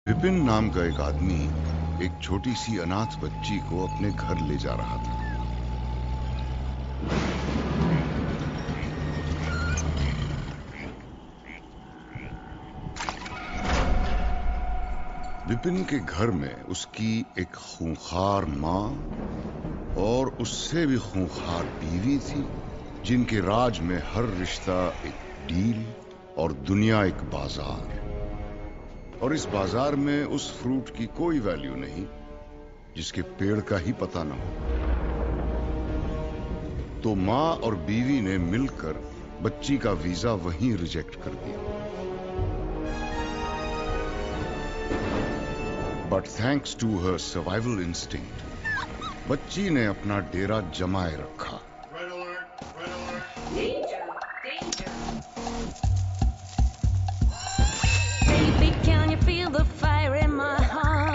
विपिन नाम का एक आदमी एक छोटी सी अनाथ बच्ची को अपने घर ले जा रहा था। विपिन के घर में उसकी एक खूंखार माँ और उससे भी खूंखार बीवी थी, जिनके राज में हर रिश्ता एक डील और दुनिया एक बाजार। और इस बाजार में उस फ्रूट की कोई वैल्यू नहीं जिसके पेड़ का ही पता न हो। तो माँ और बीवी ने मिलकर बच्ची का वीजा वहीं रिजेक्ट कर दिया। But thanks to her survival instinct बच्ची ने अपना डेरा जमाए रखा। Baby, can you feel the fire in my heart?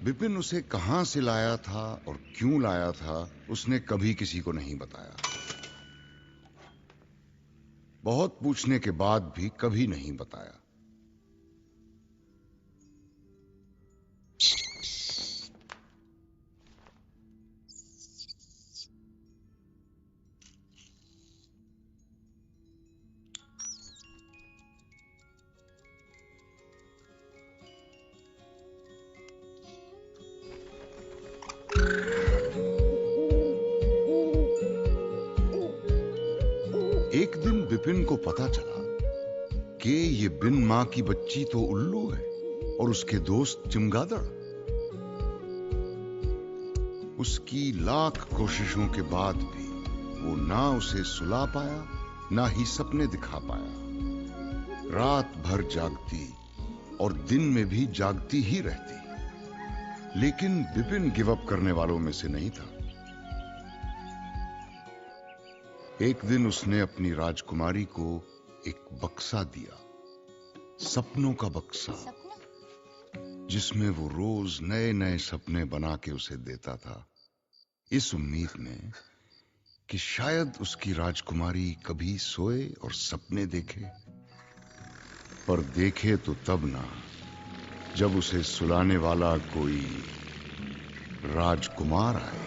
Vipin उसे कहां से लाया था और क्यों लाया था, उसने कभी किसी को नहीं बताया। बहुत पूछने के बाद भी कभी नहीं बताया। एक दिन विपिन को पता चला कि ये बिन मां की बच्ची तो उल्लू है और उसके दोस्त चमगादड़। उसकी लाख कोशिशों के बाद भी वो ना उसे सुला पाया, ना ही सपने दिखा पाया। रात भर जागती और दिन में भी जागती ही रहती, लेकिन विपिन गिव अप करने वालों में से नहीं था। एक दिन उसने अपनी राजकुमारी को एक बक्सा दिया, सपनों का बक्सा, जिसमें वो रोज नए नए सपने बना के उसे देता था, इस उम्मीद में कि शायद उसकी राजकुमारी कभी सोए और सपने देखे। पर देखे तो तब ना, जब उसे सुलाने वाला कोई राजकुमार आए।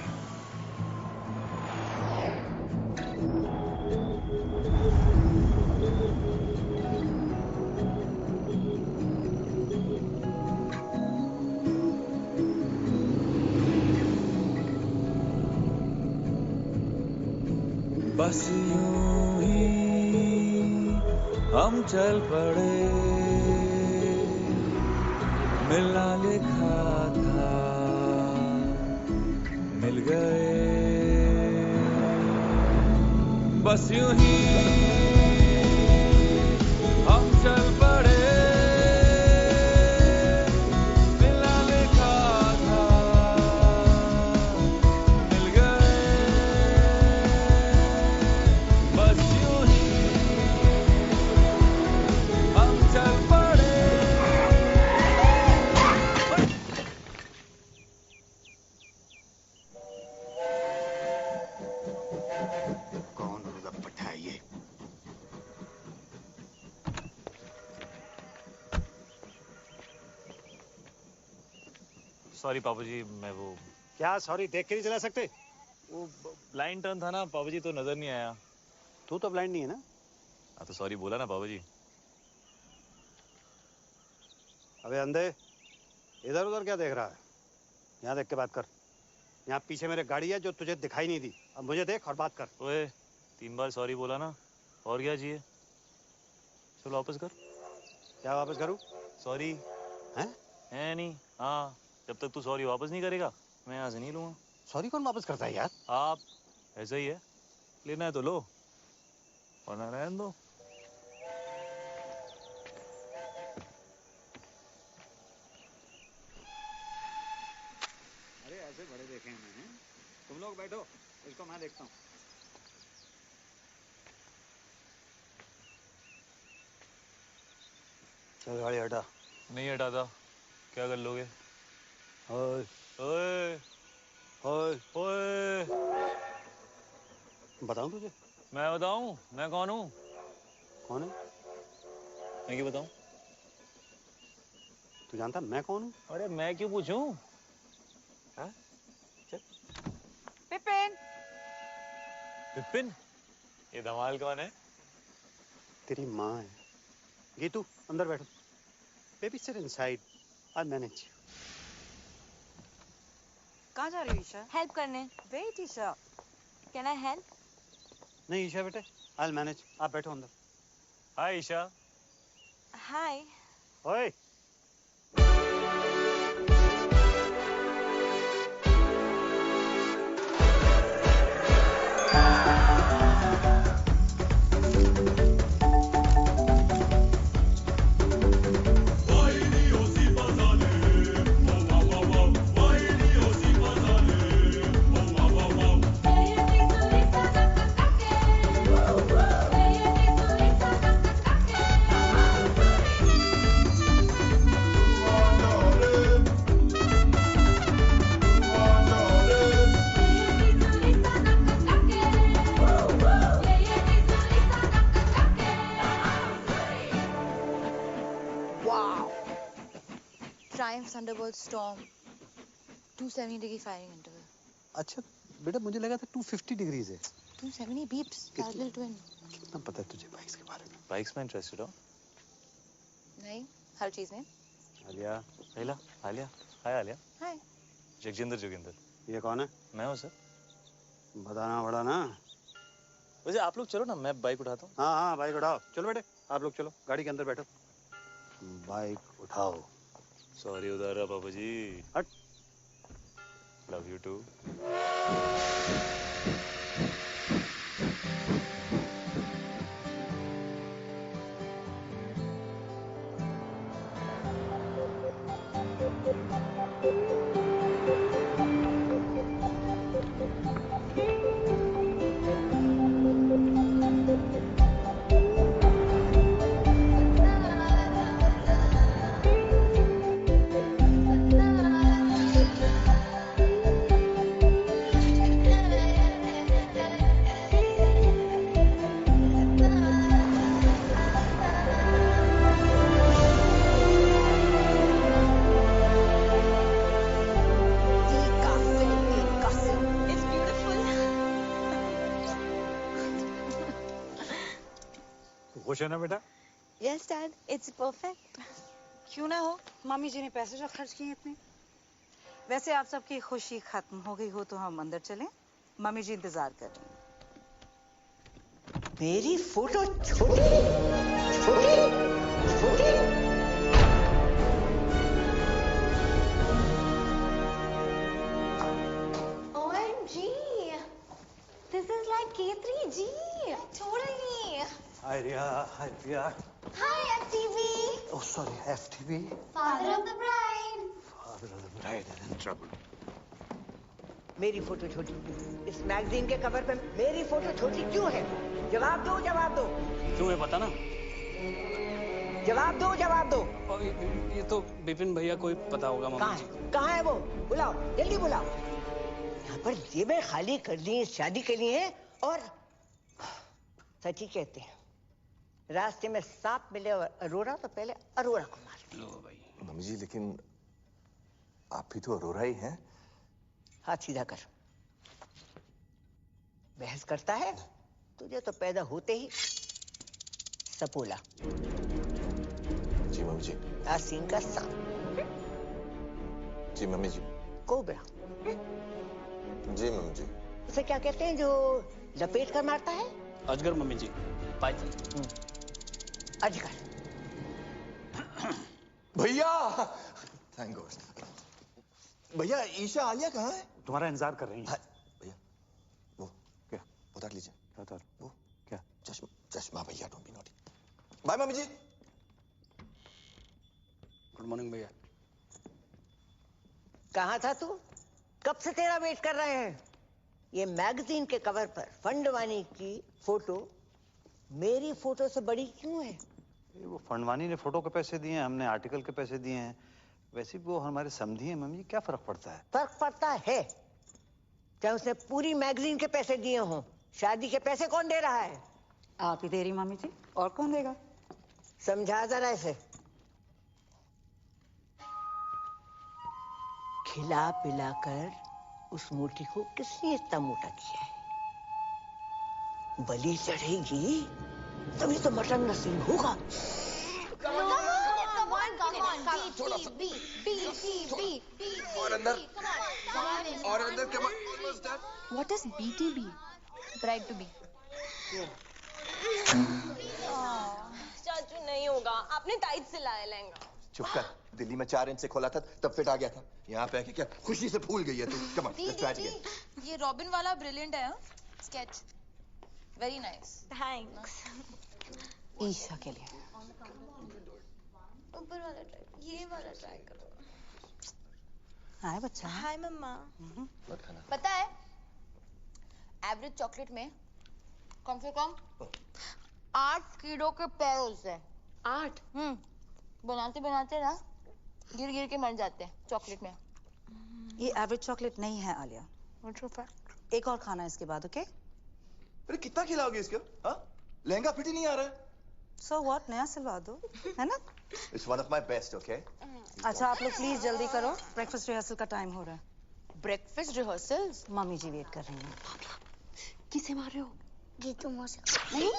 बस यूं ही हम चल पड़े, मिलना लिखा था मिल गए। बस यूं ही हम चल पड़े, मिलना लिखा था मिल गए। बस यूं ही हम चल पड़े। कौन लपट है ये? सॉरी पापा जी, मैं वो क्या सॉरी देख के नहीं चला सकते? वो ब्लाइंड टर्न था ना पापा जी, तो नजर नहीं आया। तू तो ब्लाइंड नहीं है ना? हाँ तो सॉरी बोला ना पापा जी। अबे अंधे, इधर उधर क्या देख रहा है? यहाँ देख के बात कर। यहाँ पीछे मेरे गाड़ी है जो तुझे दिखाई नहीं दी। अब मुझे देख और बात कर। ओए 3 बार सॉरी बोला ना, और क्या चाहिए? चलो वापस कर। क्या वापस करूं? सॉरी हैं? है नहीं। हाँ, जब तक तू सॉरी वापस नहीं करेगा मैं यहाँ से नहीं लूंगा। सॉरी कौन वापस करता है यार? आप ऐसा ही है, लेना है तो लो वरना रहने दो। अरे ऐसे बड़े देखे हैं मैंने। तुम लोग बैठो, इसको मैं देखता हूँ। चल गाड़ी हटा। नहीं हटाता क्या कर लोगे? ओए ओए ओए, ओए, बताऊं तुझे? मैं बताऊं मैं कौन हूँ? कौन है? मैं क्यों बताऊं? तू जानता मैं कौन हूँ? अरे मैं क्यों पूछूं? हाँ? चल। पिपिन, विपिन, ये धमाल कौन है? तेरी माँ है। गीतू अंदर बैठो। Baby sit inside, I manage. कहाँ जा रही हो ईशा? हेल्प करने। Wait Isha. Can I help? नहीं ईशा बेटे, आई मैनेज। आप बैठो अंदर। हाय ईशा। हाय। ओए Triumph Thunderbolt Storm 270 degree firing interval. अच्छा बेटा, मुझे लगा था 250 डिग्रीज है। 270 beeps parallel twin. कितना पता है तुझे बाइक्स के बारे में? बाइक्स में इंटरेस्टेड हो? नहीं, हर चीज में. आलिया। आलिया, आलिया, हाय आलिया। हाय. जगजिंदर जोगिंदर। ये कौन है? मैं हूँ सर। बताना पड़ा ना। वैसे आप लोग चलो ना, मैं बाइक उठाता हूँ। हाँ हाँ बाइक उठाओ। चलो बेटे आप लोग चलो, गाड़ी के अंदर बैठो। बाइक उठाओ। सॉरी उधर रहा पापा जी। हट। Love you too. खुश है ना बेटा? Yes, Dad. It's perfect. क्यों ना हो, मम्मी जी ने पैसे जो खर्च किए इतने। वैसे आप सबकी खुशी खत्म हो गई हो तो हम अंदर चलें, मम्मी जी इंतजार कर रही हैं। मेरी फोटो छोटी छोटी छोटी। OMG. This is like K3G. Totally. Hi Riya, hi Priya. Hi, FTV. Oh sorry, FTV। Father of the bride. Father of the bride is in trouble. मेरी फोटो छोटी, इस मैगजीन के कवर पे मेरी फोटो छोटी क्यों है? जवाब दो, जवाब दो। क्यों है पता ना? जवाब दो, जवाब दो। ये तो विपिन भैया को ही पता होगा मम्मी जी। कहाँ है वो? बुलाओ, जल्दी बुलाओ। यहाँ पर जेबें खाली कर ली, शादी के लिए और सच ही कहते हैं, रास्ते में सांप मिले और अरोरा तो पहले अरोरा को मारते। लो भाई। मम्मी जी लेकिन आप भी तो अरोरा ही हैं। हाथ सीधा कर। बहस करता है? तुझे तो पैदा होते ही सपोला। जी मम्मी जी। आसीन का सांप। जी मम्मी जी। कोबरा। जी मम्मी जी। उसे क्या कहते हैं जो लपेट कर मारता है? अजगर मम्मी जी। अजगर। भैया थैंक गॉड। भैया ईशा आलिया कहाँ है? तुम्हारा इंतजार कर रही है। भैया वो क्या उतार लीजिए। उतार। वो क्या? चश्मा भैया, डोंट बी नॉटी। बाय मम्मी जी। गुड मॉर्निंग भैया। कहाँ था तू? कब से तेरा वेट कर रहे हैं। ये मैगजीन के कवर पर फंडवानी की फोटो मेरी फोटो से बड़ी क्यों है? वो फंडवानी ने फोटो के पैसे दिए हैं, हमने आर्टिकल के पैसे दिए हैं। वैसे भी वो हमारे समधी हैं मम्मी, क्या फर्क पड़ता है? फर्क पड़ता है। चाहे उसने पूरी मैगजीन के पैसे दिए हों, शादी के पैसे कौन दे रहा है? आप ही दे रही मम्मी जी, और कौन देगा? समझा जरा इसे। खिला पिला कर उस मोटी को किसने इतना मोटा किया है? बलि चढ़ेगी तभी तो मटन नसीब होगा। और अंदर के बाद What is BTB? Bride to be. चाचू नहीं होगा, आपने टाइट सिलाया लहंगा। चुप कर। दिल्ली में 4 इंच से खोला था तब फिट आ गया था। यहाँ पे आके क्या खुशी से फूल गई है तू। Come on let's try again. ये रॉबिन वाला ब्रिलियंट है। Sketch very nice. Thanks. Isha के लिए। ऊपर वाला ट्राई, ये वाला ट्राई करो। हाय बच्चा। हाय मम्मा। पता है एवरेज चॉकलेट में कम से कम 8 कीड़ों के पैर होते हैं। 8? बनाते बनाते ना गिर गिर के मर जाते हैं चॉकलेट में। ये एवरेज चॉकलेट नहीं है आलिया। एक और खाना इसके बाद, ओके? अरे कितना खिलाओगे इसको? हाँ? लहंगा फिट ही नहीं आ रहा है। So what? नया सिलवा दो, है ना? It's one of my best, okay? अच्छा आप लोग प्लीज जल्दी करो, ब्रेकफास्ट रिहर्सल का टाइम हो रहा है। Breakfast rehearsals? मम्मी जी वेट कर रही हैं। किसे मार रहे हो? जीतू मौसी। नहीं।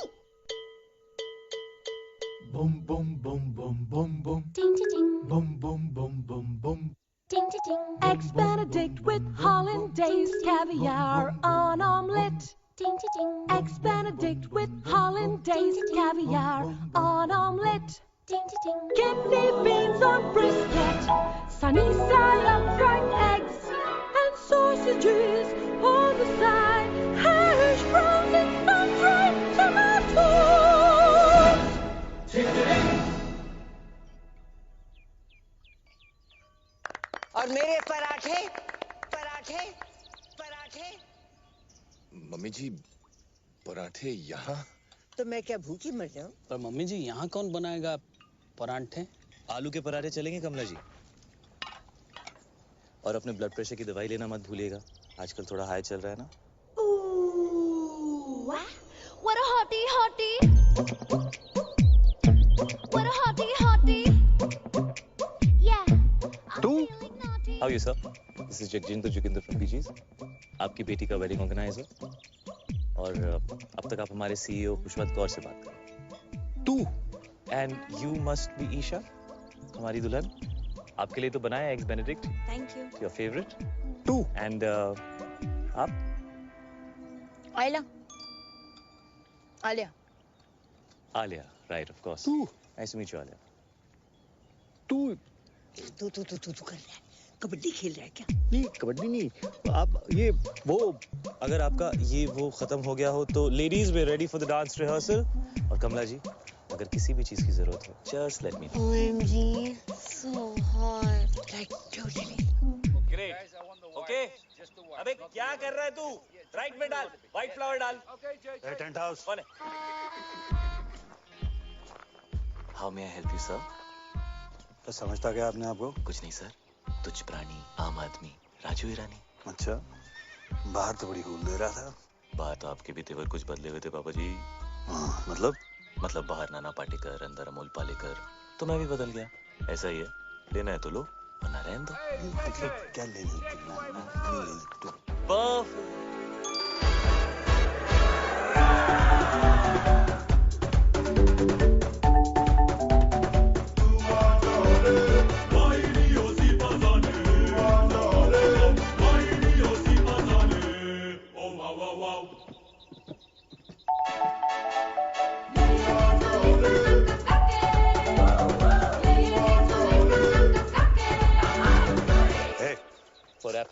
Boom boom boom boom boom boom. Ding ding ding. Boom boom boom boom boom. Ding ding ding. Eggs Benedict with hollandaise, caviar on omelette. Ding ding ding. Eggs Benedict with hollandaise, caviar on omelette. Ding ding ding. Kidney beans on brisket, sunny side up fried eggs, and sausages on the side. Hash browns and sun-dried tomatoes. Ding ding ding. और मेरे पराठे पराठे पराठे। Mummy जी पराठे यहाँ? तो मैं क्या भूखी मर जाऊं? पर मम्मी जी यहाँ कौन बनाएगा पराठे? आलू के पराठे चलेंगे कमला जी। और अपने ब्लड प्रेशर की दवाई लेना मत भूलिएगा, आजकल थोड़ा हाई चल रहा है ना। What a hottie hottie. What a hottie hottie. Yeah. तू? How are you sir? This is Jagjinder Joginder from PGs. आपकी बेटी का वेडिंग ऑर्गेनाइजर। और अब तक आप हमारे CEO पुष्पवंत कौर से बात करें। तू? And you must be Isha, हमारी दुल्हन। आपके लिए तो बनाया eggs Benedict. Thank you. Your favorite? तू? And आप? Alia. Alia. Alia, right of course. तू? Nice to meet you, Alia. तू तू कर रहा है? कबड्डी खेल रहा है क्या? नहीं, कबड्डी नहीं। आप ये वो अगर आपका ये वो खत्म हो गया हो तो ladies way ready for the dance rehearsal. और कमला जी अगर किसी भी चीज की जरूरत हो just let me know. OMG, so hot. Like totally. Great. Okay अबे क्या कर रहा है तू? राइट में डाल, व्हाइट फ्लावर डाल। Tent house. How may I help you sir? तो समझता क्या आपने आपको? कुछ नहीं सर, तुच्छ प्राणी, आम आदमी, राजू ईरानी। अच्छा, बाहर तो बड़ी कूल दे रहा था। बाहर तो आपके भी तेवर कुछ बदले हुए थे पापा जी। मतलब बाहर नाना पाटेकर, अंदर अमोल पालेकर, तो मैं भी बदल गया। ऐसा ही है, लेना है तो लो वरना रहने दो। क्या ले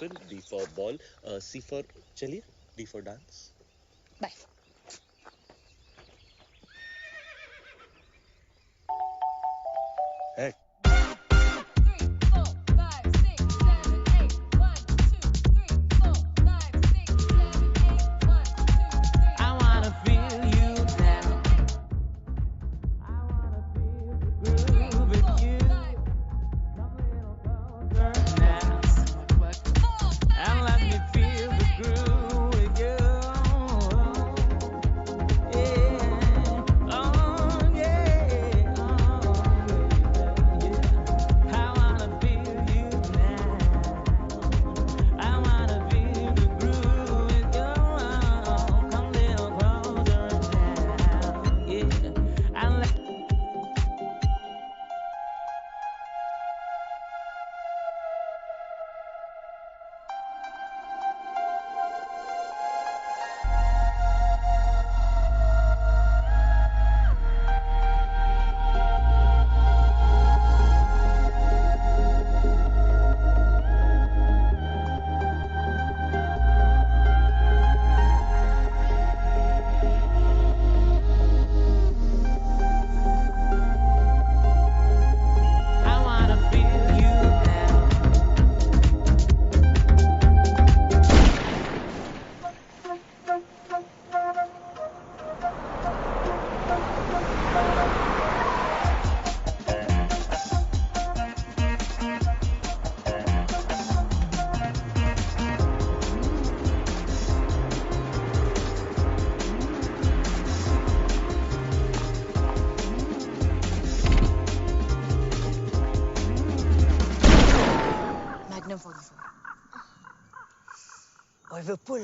children, B for ball, C for चलिए, D for dance. Bye. Hey. और विपुल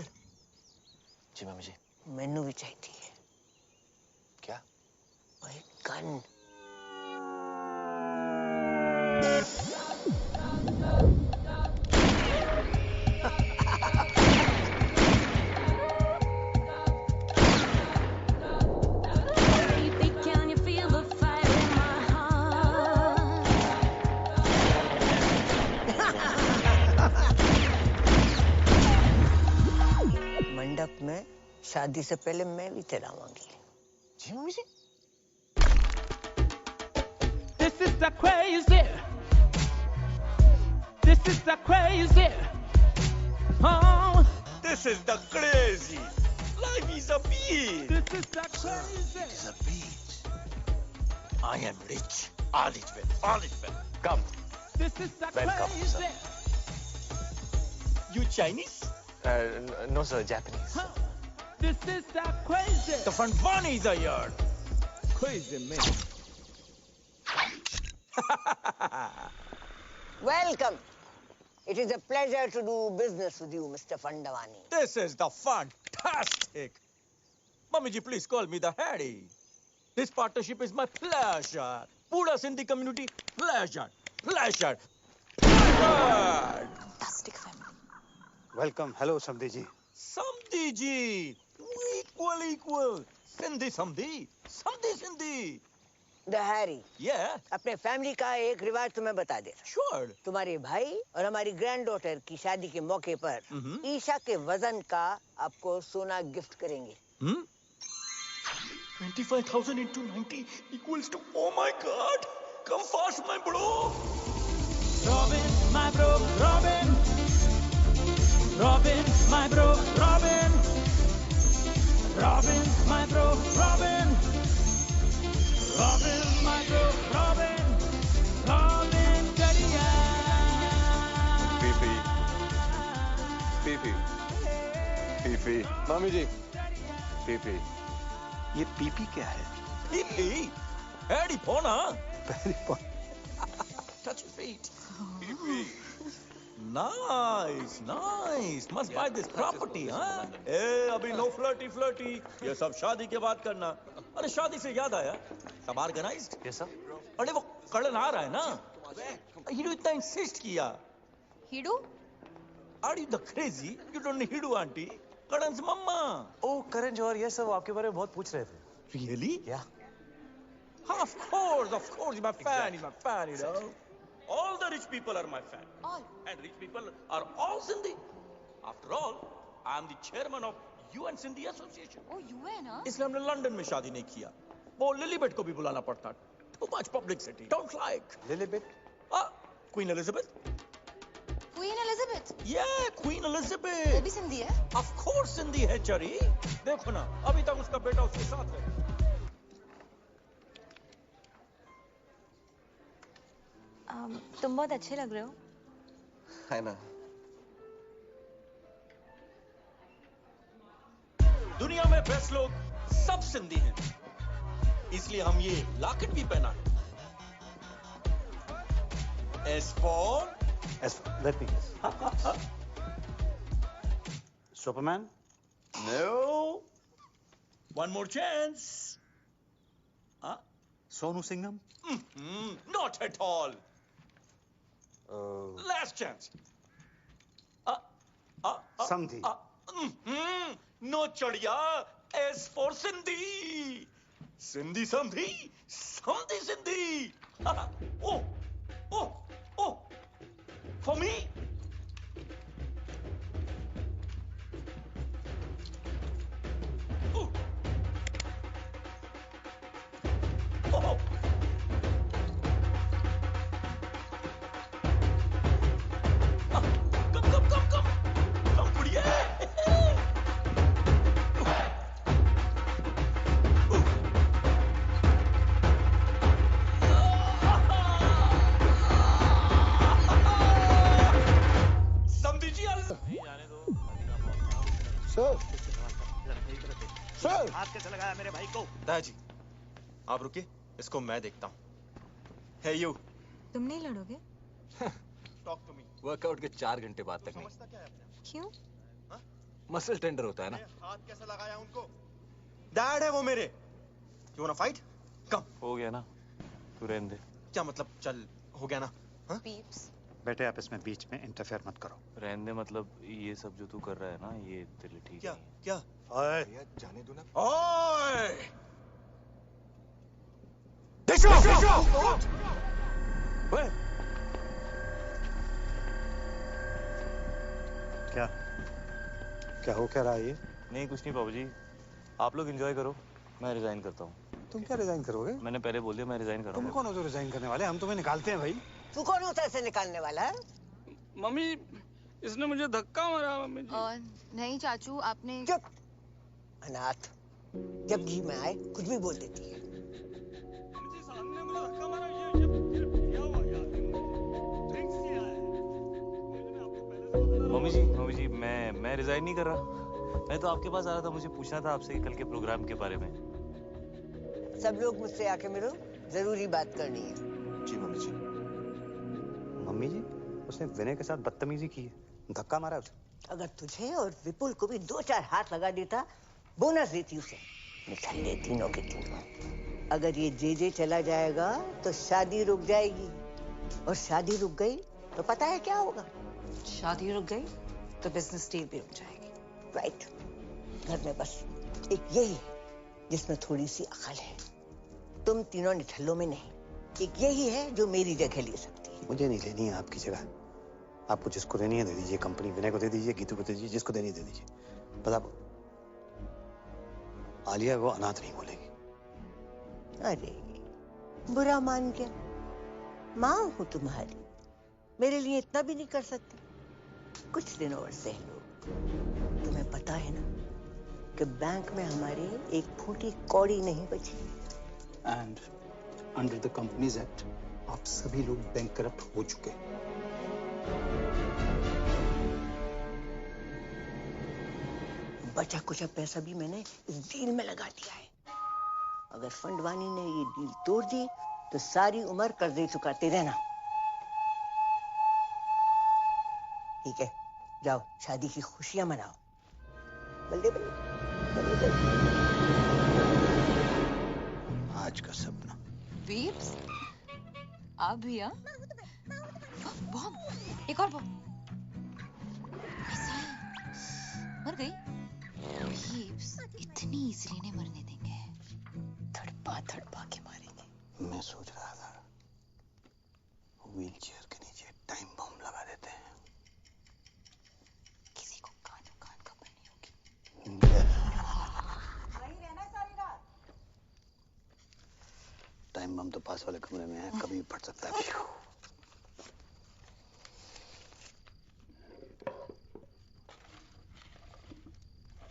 जी मम्मी जी मैनू भी चाहिए क्या वही गन मंडप में शादी से पहले मैं भी चलाऊंगी जी mummy ji This is the crazy. This is the crazy. Oh, this is the crazy. Life is a beach. This is the crazy. It is a beach. I am rich. All is well. All is well. Come. This is the Welcome, crazy. sir. You Chinese? No sir, Japanese. This is the crazy. The Funfani's are here. Crazy man. Welcome. It is a pleasure to do business with you, Mr. Fandavani. This is the fantastic. Mummy ji, please call me the Harry. This partnership is my pleasure. Pura Sindhi community, pleasure. Pleasure. Pleasure. Fantastic family. Welcome. Hello, Samdi ji. Samdi ji. Equal. Sindhi Samdi. Samdi Sindhi. The Harry. Yeah. अपने family का एक रिवाज तुम्हें बता दे Sure. तुम्हारे भाई और हमारी ग्रैंड डॉटर की शादी के मौके पर ईशा के वजन का आपको सोना गिफ्ट करेंगे 25,000 into 90 equals to, oh my God. Come fast, my bro. Robin, my bro, Robin. Robin, my bro, Robin. Robin, my bro, Robin. Robin, my bro, Robin. Robin, Dadiya. PP मामी जी पीपी ये PP क्या है? PP? Harry Potter. Touch your feet. Pee-pee. Nice. Must buy this property, huh? Hey, अभी no flirty. ये सब शादी के बाद करना. अरे शादी से याद आया. सब organized? Yes sir. अरे वो कड़न आ रहा है ना? हीडू इतना insist किया. Hidu? Are you the crazy? You don't need Hidu auntie. कड़न's mama. Oh, Karan Johar, yes sir, वो आपके बारे में बहुत पूछ रहे थे. Really? Yeah. Of course, he's my fan, you know. All the rich people are my fan. All. And rich people are all Sindhi. After all, I am the chairman of UN Sindhi Association. Oh, UN, huh? इसलिए हमने London में शादी नहीं किया. वो लिलीबेट को भी बुलाना पड़ता. Too much publicity. Don't like. लिलीबेट? Queen Elizabeth. Queen Elizabeth. Yeah, Queen Elizabeth. वो भी सिंधी है? Of course सिंधी है चरी. देखो ना, अभी तक उसका बेटा उसके साथ है. तुम बहुत अच्छे लग रहे हो. है ना. दुनिया में बेस्ट लोग सब सिंधी हैं. इसलिए हम ये लॉकेट भी पहना है. S for let me guess. Superman? No. One more chance. Sonu Singham? Not at all. Last chance. Sandhi. No chadiya. S for Sindhi. Sindhi Sandhi. Sandhi Sindhi. Oh. For me? Oh. Come, buddiya. Sir हाथ कैसे लगाया मेरे भाई को? दादाजी, आप रुकिए, इसको मैं देखता हूँ. Hey you. तुम नहीं लड़ोगे? Talk to me. वर्कआउट के 4 घंटे बाद तक नहीं. क्यों? मसल टेंडर होता है ना. हाथ कैसे लगाया उनको? डैड है वो मेरे. You wanna fight? Come. हो गया ना, तू रहने दे. क्या मतलब चल हो गया ना? Peeps. बेटे आप इसमें बीच में इंटरफेयर मत करो. रहने दे मतलब ये सब जो तू कर रहा है ना, ये तेरे लिए ठीक क्या? नहीं है. क्या? ओए जाने दो ना. ओए! क्या हो क्या रहा है ये? नहीं कुछ नहीं बाबूजी, आप लोग एंजॉय करो, मैं रिजाइन करता हूँ. तुम क्या रिजाइन करोगे? मैंने पहले बोल दिया मैं रिजाइन कर रहा हूँ. तुम कौन हो जो रिजाइन करने वाले? हम तुम्हें निकालते हैं भाई. तू कौन होता है इसे निकालने वाला है? मम्मी, इसने मुझे धक्का मारा मम्मी जी. नहीं चाचू, आपने. चुप. अनाथ. जब जी में आए कुछ भी बोल देती है. मम्मी जी मैं रिजाइन नहीं कर रहा. मैं तो आपके पास आ रहा था, मुझे पूछना था आपसे कल के प्रोग्राम के बारे में. सब लोग मुझसे आके मिलो, जरूरी बात करनी है. जी मम्मी जी. मम्मी जी, उसने विनय के साथ बदतमीजी की है, धक्का मारा उसे. अगर तुझे और विपुल को भी 2-4 हाथ लगा देता, बोनस देती उसे. निकल तीनों के तीनों. अगर ये जे चला जाएगा तो शादी रुक जाएगी, और शादी रुक गई तो पता है क्या होगा? शादी रुक गई तो बिजनेस डील भी रुक जाएगी. राइट. घर में बस एक यही है जिसमें थोड़ी सी अकल है. तुम तीनों निठल्लों में नहीं. एक यही है जो मेरी जगह ले सकती है. मुझे नहीं लेनी है आपकी जगह. आपको जिसको देनी है दे दीजिए. कंपनी विनय को दे दीजिए, गीतू को दे दीजिए, जिसको देनी है दे दीजिए. बस आप आलिया को अनाथ नहीं बोलेगी. अरे बुरा मान गया. माँ हूँ तुम्हारी, मेरे लिए इतना भी नहीं कर सकती? कुछ दिन और सह लो. तुम्हें पता है ना कि बैंक में हमारे एक फूटी कौड़ी नहीं बची. And under the companies act आप सभी लोग बैंक करप्ट हो चुके हैं. बचा कुछ पैसा भी मैंने इस डील में लगा दिया है. अगर फंडवानी ने ये डील तोड़ दी तो सारी उम्र कर्जे चुकाते रहना. ठीक है, जाओ शादी की खुशियां मनाओ. बल्ले बल्ले बल्ले बल्ले. आज का सपना. Peeps? आप भी हाँ? बॉम्ब, एक और बॉम्ब. मर गई? Peeps, इतनी इजीली नहीं मरने देंगे. थड़पा थड़पा के मारेंगे. मैं सोच रहा था व्हील चेयर के नीचे पास वाले कमरे में है, कभी भी फट सकता है।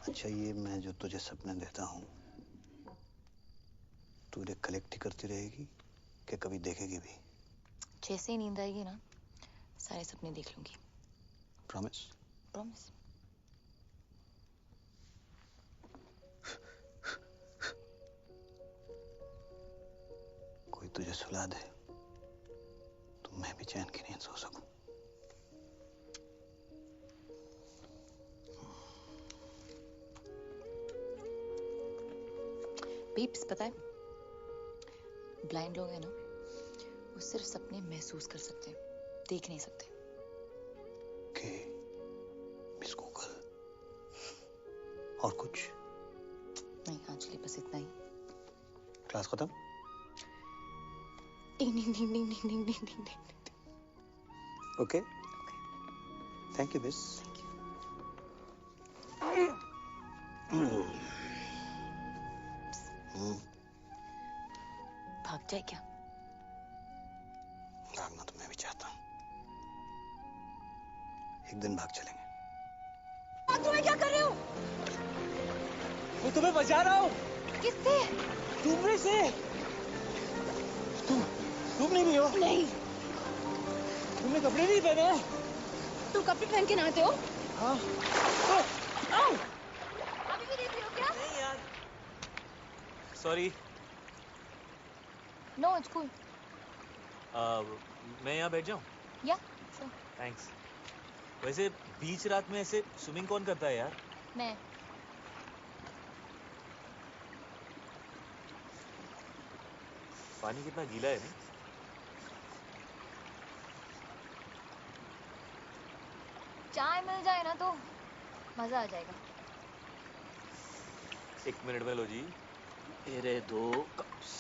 अच्छा, ये मैं जो तुझे सपने देता हूँ, तू इन्हें कलेक्ट ही करती रहेगी कि कभी देखेगी भी? जैसे ही नींद आएगी ना, सारे सपने देख लूंगी। प्रॉमिस? प्रॉमिस। कोई तुझे सुला दे तो मैं भी चैन की नींद सो सकूं। पीप्स, पता है ब्लाइंड लोग हैं ना, वो सिर्फ सपने महसूस कर सकते हैं, देख नहीं सकते। मिस गूगल, और कुछ नहीं, आज के लिए बस इतना ही। क्लास खत्म? Ding ding ding ding ding ding ding ding. Okay, thank you miss. भाग जाए क्या? भागना तो मैं भी चाहता हूँ, एक दिन भाग चलेंगे। तुम्हें क्या कर रहे हो? मैं तुम्हें बचा रहा हूँ। किससे? डूबने से। तुम डूब नहीं रही हो? नहीं। तुमने कपड़े नहीं पहने? तुम कपड़े पहन के नहाते हो? हाँ। आओ। अभी भी देख रही हो क्या? नहीं यार। सॉरी। No, it's cool. मैं यहाँ बैठ जाऊँ? या, श्योर। थैंक्स। वैसे बीच रात में ऐसे स्विमिंग कौन करता है यार? मैं। पानी कितना गीला है नहीं? चाय मिल जाए ना तो मजा आ जाएगा। 1 मिनट में लो जी। मेरे 2 कप्स।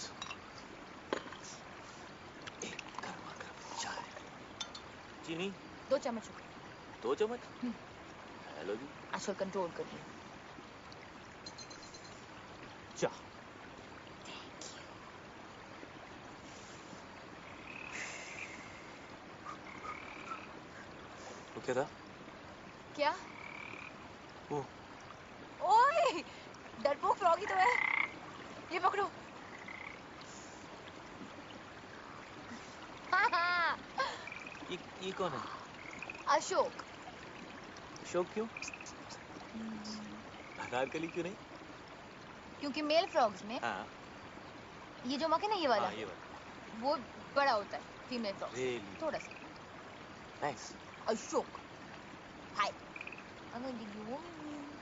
एक गर्मा गर्म चाय। चीनी? 2 चम्मच। 2 चम्मच? हेलो जी। आजकल कंट्रोल कर रही हूँ। चाह। वो क्या था? क्या? वो। ओए, डरपोक फ्रॉगी तो है। ये पकड़ो। ये कौन है? अशोक। अशोक क्यों? अनारकली क्यों नहीं? क्योंकि मेल फ्रॉग्स में हाँ। ये जो मक है ना, ये वाला, हाँ, ये वाला वो बड़ा होता है फीमेल फ्रॉग Really? थोड़ा सा। Thanks. अशोक। हाय।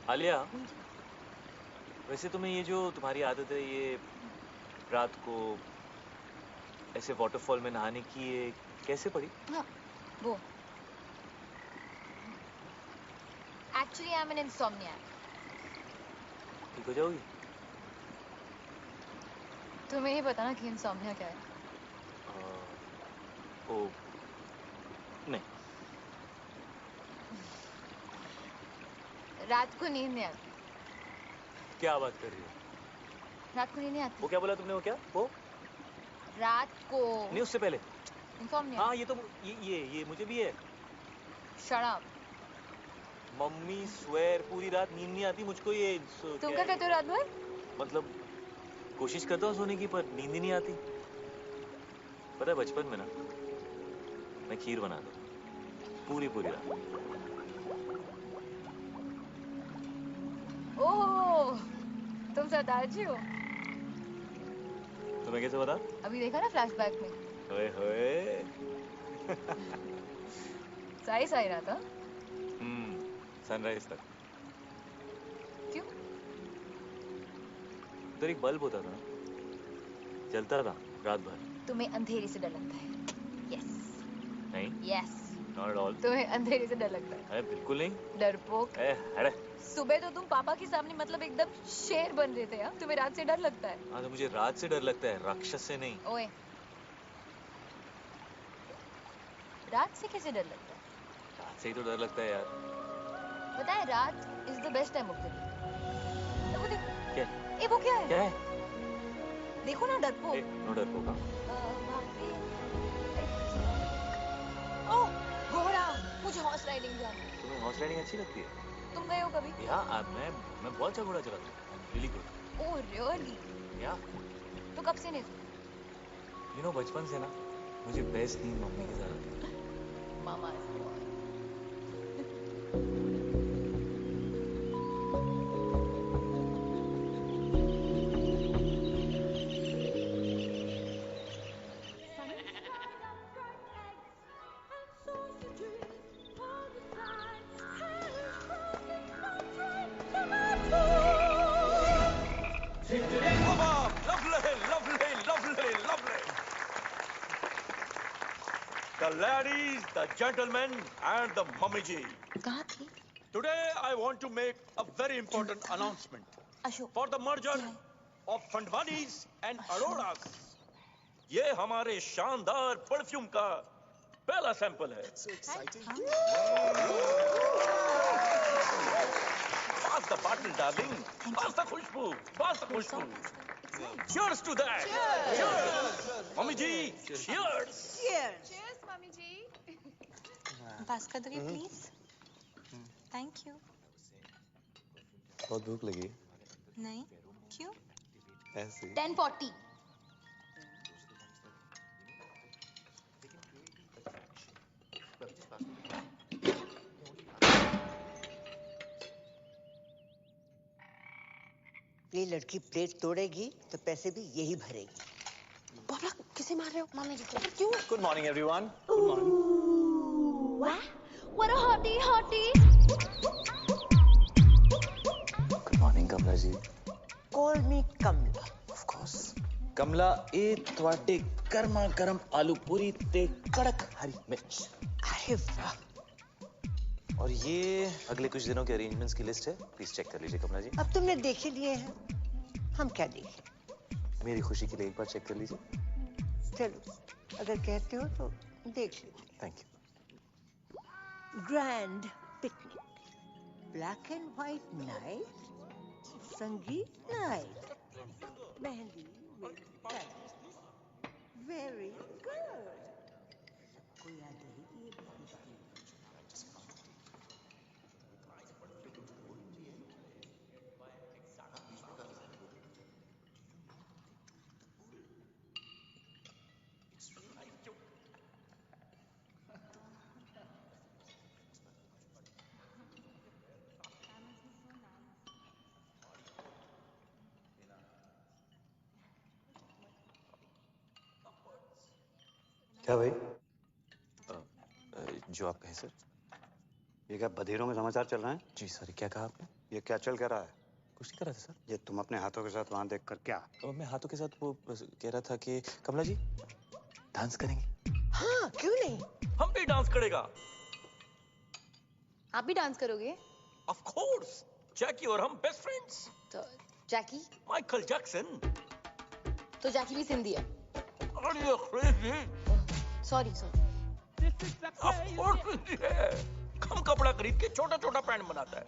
आलिया, वैसे तुम्हें ये जो तुम्हारी आदत है, ये रात को ऐसे वाटरफॉल में नहाने की, ये कैसे पड़ी? हाँ, वो एक्चुअली आई एम एन इंसोम्नियाक। ठीक हो जाओगी? तुम्हें ही पता ना कि इंसोम्निया क्या है। ओ नहीं। रात को नींद नहीं आती। क्या बात कर रही हो? रात को नींद नहीं आती। वो क्या बोला तुमने? वो क्या? वो रात को नहीं, उससे पहले। इंसोम्निया। हाँ, ये तो ये मुझे भी है। Shut up. मम्मी स्वेर, पूरी रात नींद नहीं आती मुझको। ये तुम क्या कहते हो रात भर? मतलब कोशिश करता हूँ सोने की, पर नींद ही नहीं आती। पता है बचपन में ना, मैं खीर बनाता पूरी रात। ओह, तुम सरदार जी हो। तुम्हें कैसे पता? अभी देखा ना फ्लैशबैक में। ओए होए। सही रहा था। सनराइज तक। क्यों? उधर एक बल्ब होता था, जलता था रात भर। तुम्हें अंधेरे से डर लगता है? यस। नहीं। यस। Not at all. तुम्हें अंधेरे से डर लगता है? अरे बिल्कुल नहीं। डरपोक। अरे सुबह तो तुम पापा के सामने मतलब एकदम शेर बन रहे थे यार। तुम्हें रात से डर लगता है? हाँ, तो मुझे रात से डर लगता है, राक्षस से नहीं। ओए, रात से कैसे डर लगता है? रात से ही तो डर लगता है यार। पता है, रात is the best time of the day. वो देख। क्या? वो क्या है? क्या है? देखो ना डरपोक। नो डरपोक। ओह घोड़ा, मुझे हॉर्स राइडिंग जाना है। तुम्हें हॉर्स राइडिंग अच्छी लगती है? तुम गए हो कभी? या मैं बहुत अच्छा घोड़ा चलाता हूँ। Really good. Oh really? या तो कब से नहीं? यू नो बचपन से ना मुझे बेस्ट नींद मम्मी के साथ आती है। मामा The ladies, the gentlemen, and the mummy ji. कहाँ थी? Today I want to make a very important announcement for the merger of Fandwanis and Aroras. ये हमारे शानदार परफ्यूम का पहला सैंपल है। Pass the bottle, darling. Pass the Khushboo. Pass the Khushboo. Cheers to that. Cheers. Mummy ji, cheers. Cheers. Cheers, mummy ji. पास कर दोगे please? Thank you. बहुत भूख लगी है। नहीं, क्यों? ऐसे। 10:40. ये लड़की प्लेट तोड़ेगी तो पैसे भी यही भरेगी। बाबा किसे मार रहे हो? मम्मी जी को। क्यों? Good morning everyone. Ooh, what a hottie, hottie. Good morning Kamala ji. Call me Kamala. Of course. Kamala ए त्वाटे गर्मा गर्म आलू पूरी ते कड़क हरी मिर्च। अरे वाह। और ये अगले कुछ दिनों के अरेंजमेंट्स की लिस्ट है, प्लीज चेक कर लीजिए कमला जी। अब तुमने देख ही लिए हैं, हम क्या देखें? मेरी खुशी के लिए एक बार चेक कर लीजिए। चलो, अगर कहते हो तो देख लीजिए। Thank you. Grand picnic, black and white night, sangeet night, mehndi with very good. सबको याद रहेगी ये बात। क्या भाई? जो आप कहें सर। ये क्या बधिरों में समाचार चल रहे हैं? जी सर, क्या कहा आपने? ये क्या चल क्या रहा है? कुछ नहीं कर रहा था सर। ये तुम अपने हाथों के साथ वहां देख कर क्या? तो मैं हाथों के साथ वो कह रहा था कि कमला जी डांस करेंगे। हाँ, क्यों नहीं? हम भी डांस करेगा। आप भी डांस करोगे? Of course. जैकी और हम बेस्ट फ्रेंड्स। तो जैकी? Michael Jackson. तो जैकी भी सिंधी है। Are you crazy? Sorry sorry. Of course Sindhi है। कम कपड़ा खरीद के छोटा छोटा पैंट बनाता है।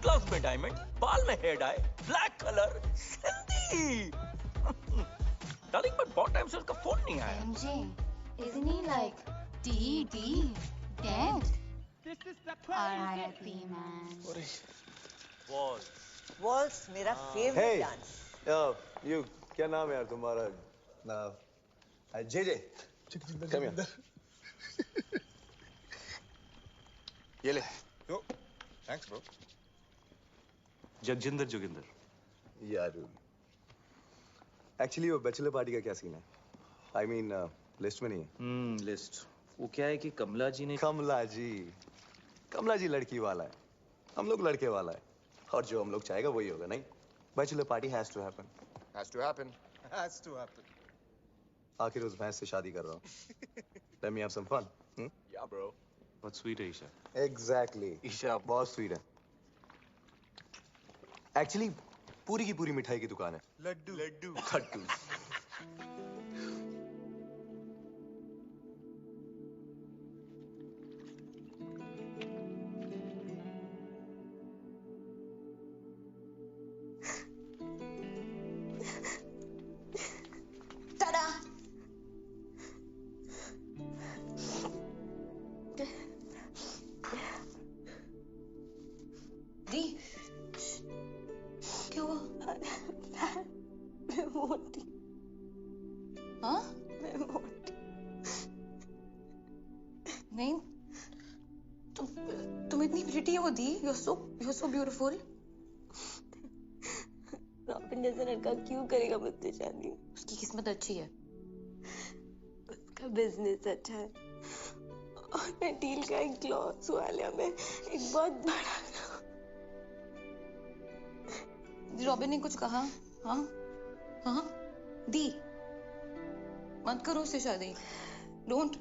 ग्लव्स में डायमंड, बाल में hair dye, black colour, Sindhi. Darling, मैं बहुत टाइम से उसका फोन नहीं आया। MJ, isn't he like dead? R.I.P. man. Walls मेरा फेवरेट डांस। यू क्या नाम है यार तुम्हारा? जे कम हियर। ये ले। यो, थैंक्स ब्रो। जगजिंदर जोगिंदर। यार एक्चुअली वो बैचलर पार्टी का क्या सीन है? आई मीन लिस्ट में नहीं है। लिस्ट वो क्या है कि कमला जी ने कमला जी लड़की वाला है, हम लोग लड़के वाला है, और जो हम लोग चाहेगा वही होगा। नहीं, bachelor party has to happen. आखिर उस भैंस से शादी कर रहा हूँ। Let me have some fun. Yeah bro. बहुत स्वीट है ईशा। Exactly. ईशा बहुत स्वीट है। एक्चुअली पूरी की पूरी मिठाई की दुकान है। लड्डू। नहीं, तुम इतनी प्रिटी हो दी। You're so beautiful. रॉबिन जैसा लड़का क्यों करेगा मुझसे शादी? उसकी किस्मत अच्छी है। उसका बिजनेस अच्छा है और मैं डील का एक क्लॉज वाले में एक बहुत बड़ा। रॉबिन ने कुछ कहा? हाँ हाँ दी, मत करो उससे शादी। डोंट।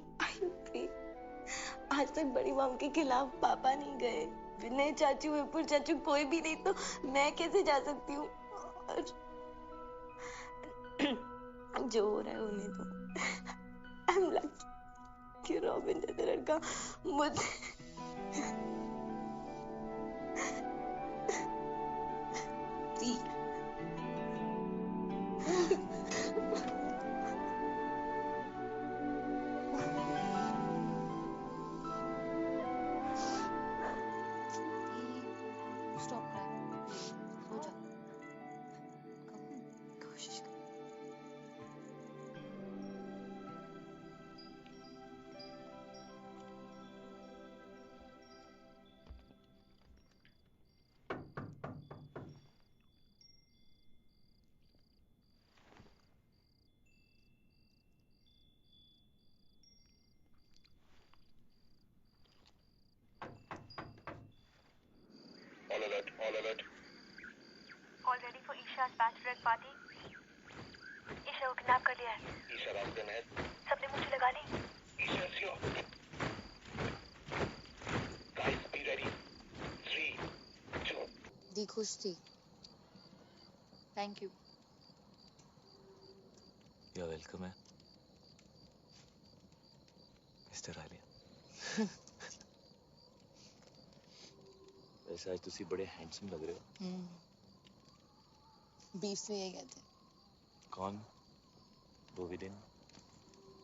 आज तक बड़ी मॉम के खिलाफ पापा नहीं गए, विनय चाचू, विपुल चाचू, कोई भी नहीं, तो मैं कैसे जा सकती हूँ? और जो हो रहा है होने दो। आई एम लकी कि रॉबिन जैसा लड़का मुझे All alert. All ready for Isha's bachelorette party? Isha को किडनैप कर लिया है। ईशा रास्ते में है। सबने मुझे लगा ली। Isha slow. Guys, be ready. 3, 2. दी खुश थी। Thank you. You're welcome, Mr. Alia. वैसे आज तुसी बड़े हैंडसम लग रहे हो। बीफ में यही कहते हैं। कौन? वो विदिन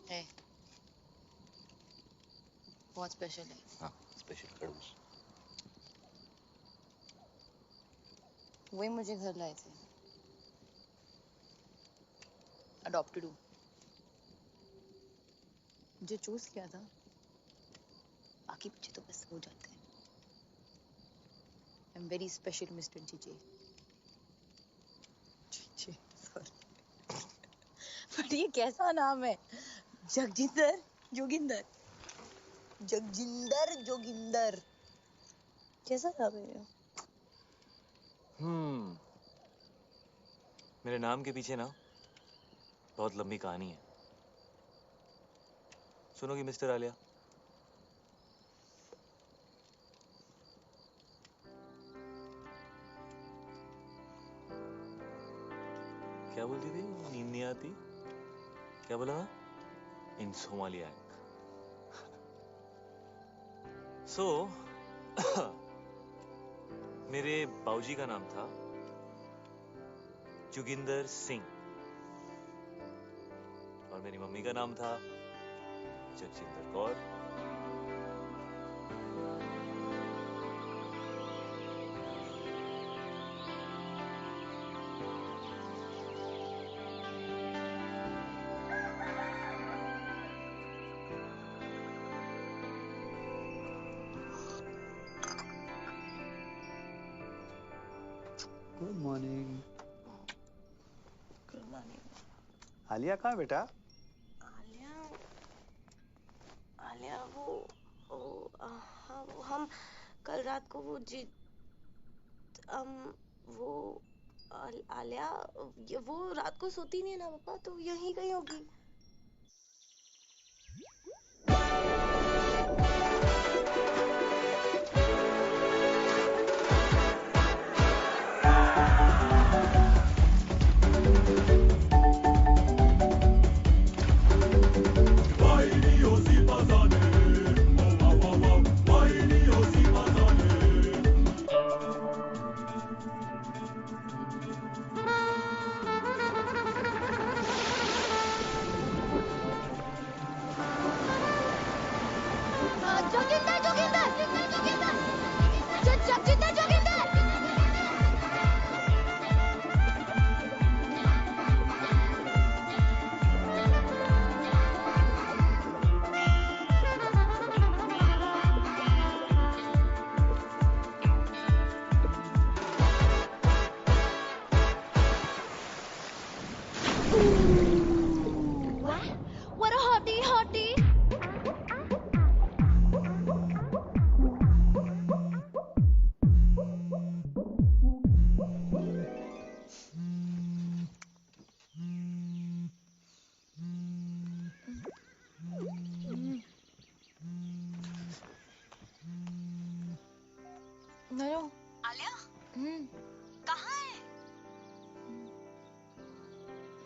है, बहुत स्पेशल है। हाँ, स्पेशल खड़ूस। वही मुझे घर लाए थे। अडॉप्टेड हूँ। जो चूज किया था, बाकी बच्चे तो बस हो जाते हैं। I'm very special, Mr. JJ. JJ, sorry. But ये कैसा नाम है? जगजिंदर जोगिंदर। जगजिंदर जोगिंदर। कैसा नाम है ये? मेरे नाम के पीछे ना बहुत लंबी कहानी है। सुनोगी मिस्टर आलिया? क्या बोलती थी? नींद नहीं आती? क्या बोला? इंसोमालियाक। मेरे बाऊजी का नाम था जोगिंदर सिंह और मेरी मम्मी का नाम था Jagjinder Kaur. Good morning. Good morning. Alia कहाँ बेटा? आलिया हम कल रात को आलिया वो रात को सोती नहीं है ना पापा, तो यहीं कहीं होगी।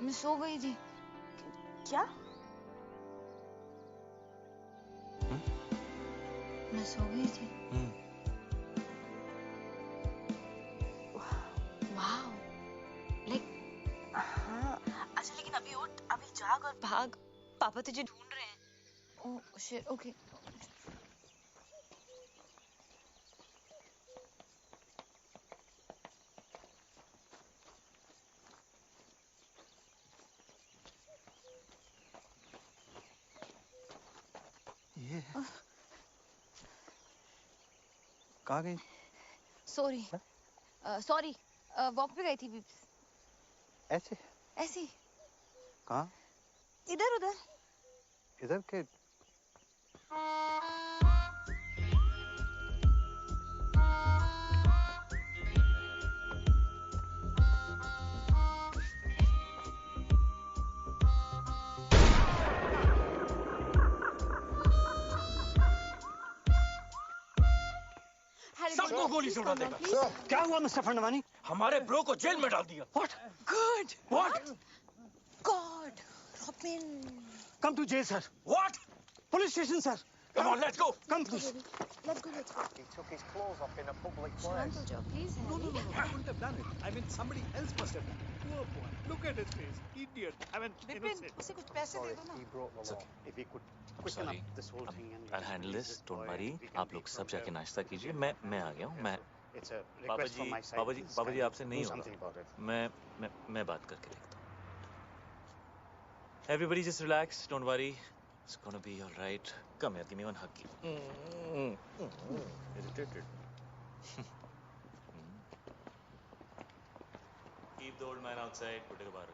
मैं सो गई थी। क्या? मैं सो गई थी। वाओ, लाइक हाँ, अच्छा लेकिन अभी उठ, अभी जाग और भाग, पापा तुझे ढूंढ रहे हैं। Oh shit, okay. ये कहाँ गई? सॉरी, सॉरी, वॉक पे गई थी बीब्स। ऐसे? ऐसे ही। कहाँ? इधर उधर। इधर के? सबको गोली से उड़ा देगा। क्या हुआ मिस्टर फंडवानी? हमारे ब्रो को जेल में डाल दिया। What? Good. What? God, Robin. Come to jail, sir. What? Police station, sir. Come on, let's go. Come, please. Let's go. He took his clothes off in a public Shant place. हो जाओ, please. No, he wouldn't have done it. I mean, somebody else must have done it. Poor boy. Look at his face. Idiot. I mean, innocent. उसे कुछ पैसे दे दो ना। He broke the law. If he could quicken Sorry. up this whole thing and I'll handle this. Don't worry. we can आप लोग take सब from जाके there. नाश्ता कीजिए। मैं आ गया हूँ। मैं It's a पापा request ji from my side. पापा जी Please पापा जी kindly आपसे do नहीं something होगा। about it. मैं बात करके देखता हूँ। Everybody just relax. Don't worry. It's gonna be all right. Come here. Give me one hug. Irritated. Keep the old man outside. Put it बाहर।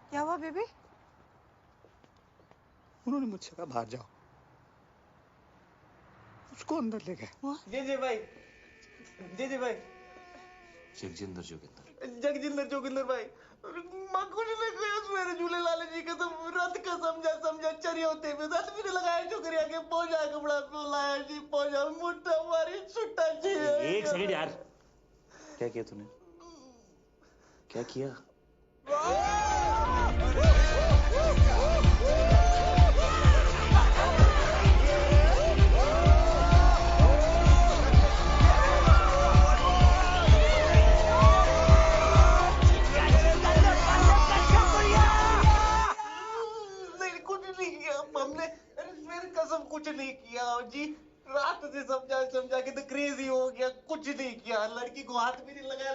क्या हुआ बेबी? उन्होंने मुझसे कहा बाहर जाओ, उसको अंदर ले गए। जी भाई, जी भाई, जगजिंदर जोगिंदर। जगजिंदर जोगिंदर भाई, माँ कुछ नहीं कहा मेरे झूले लाले जी का तो रात का समझा चरी होते में रात भी लगाया छोकरी आके पहुंचा कपड़ा लाया जी पहुंचा मुट्ठा मारी छुट्टा जी। एक सेकंड यार, क्या किया तूने? क्या किया? कुछ नहीं किया जी, रात से समझा के तो क्रेजी हो गया, कुछ नहीं किया, लड़की को हाथ भी नहीं लगाया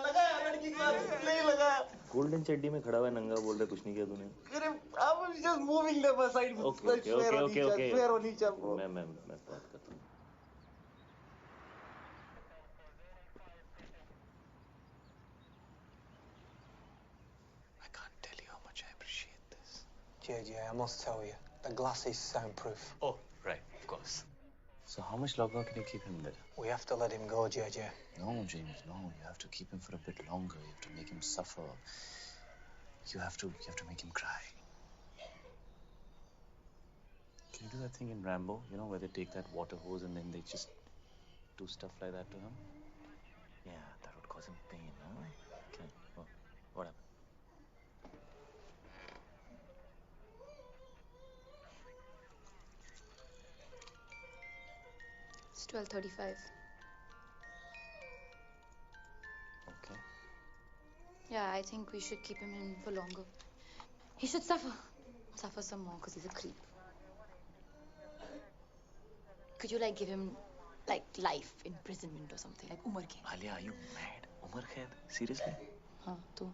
लड़की को हाथ नहीं लगाया। गोल्डन चड्डी में खड़ा हुआ नंगा बोल रहा कुछ नहीं किया तूने? अरे I was just moving them aside. Okay. Swear on each other. मैं बात करता हूँ। I can't tell you how much I appreciate this. JJ, I must tell you, the glass is soundproof. Oh, right, of course. So how much longer can you keep him there? We have to let him go, JJ. No, James, no. You have to keep him for a bit longer. You have to make him suffer. You have to make him cry. Can you do that thing in Rambo? You know, where they take that water hose and then they just do stuff like that to him? Yeah, that would cause him pain, huh? Okay. Well, what happened? It's 12:35. Okay. Yeah, I think we should keep him in for longer. He should suffer some more because he's a creep. Could you give him life imprisonment or something, like Umar Khaid? Alia, are you mad? Umar Khaid? Seriously? हाँ, तू?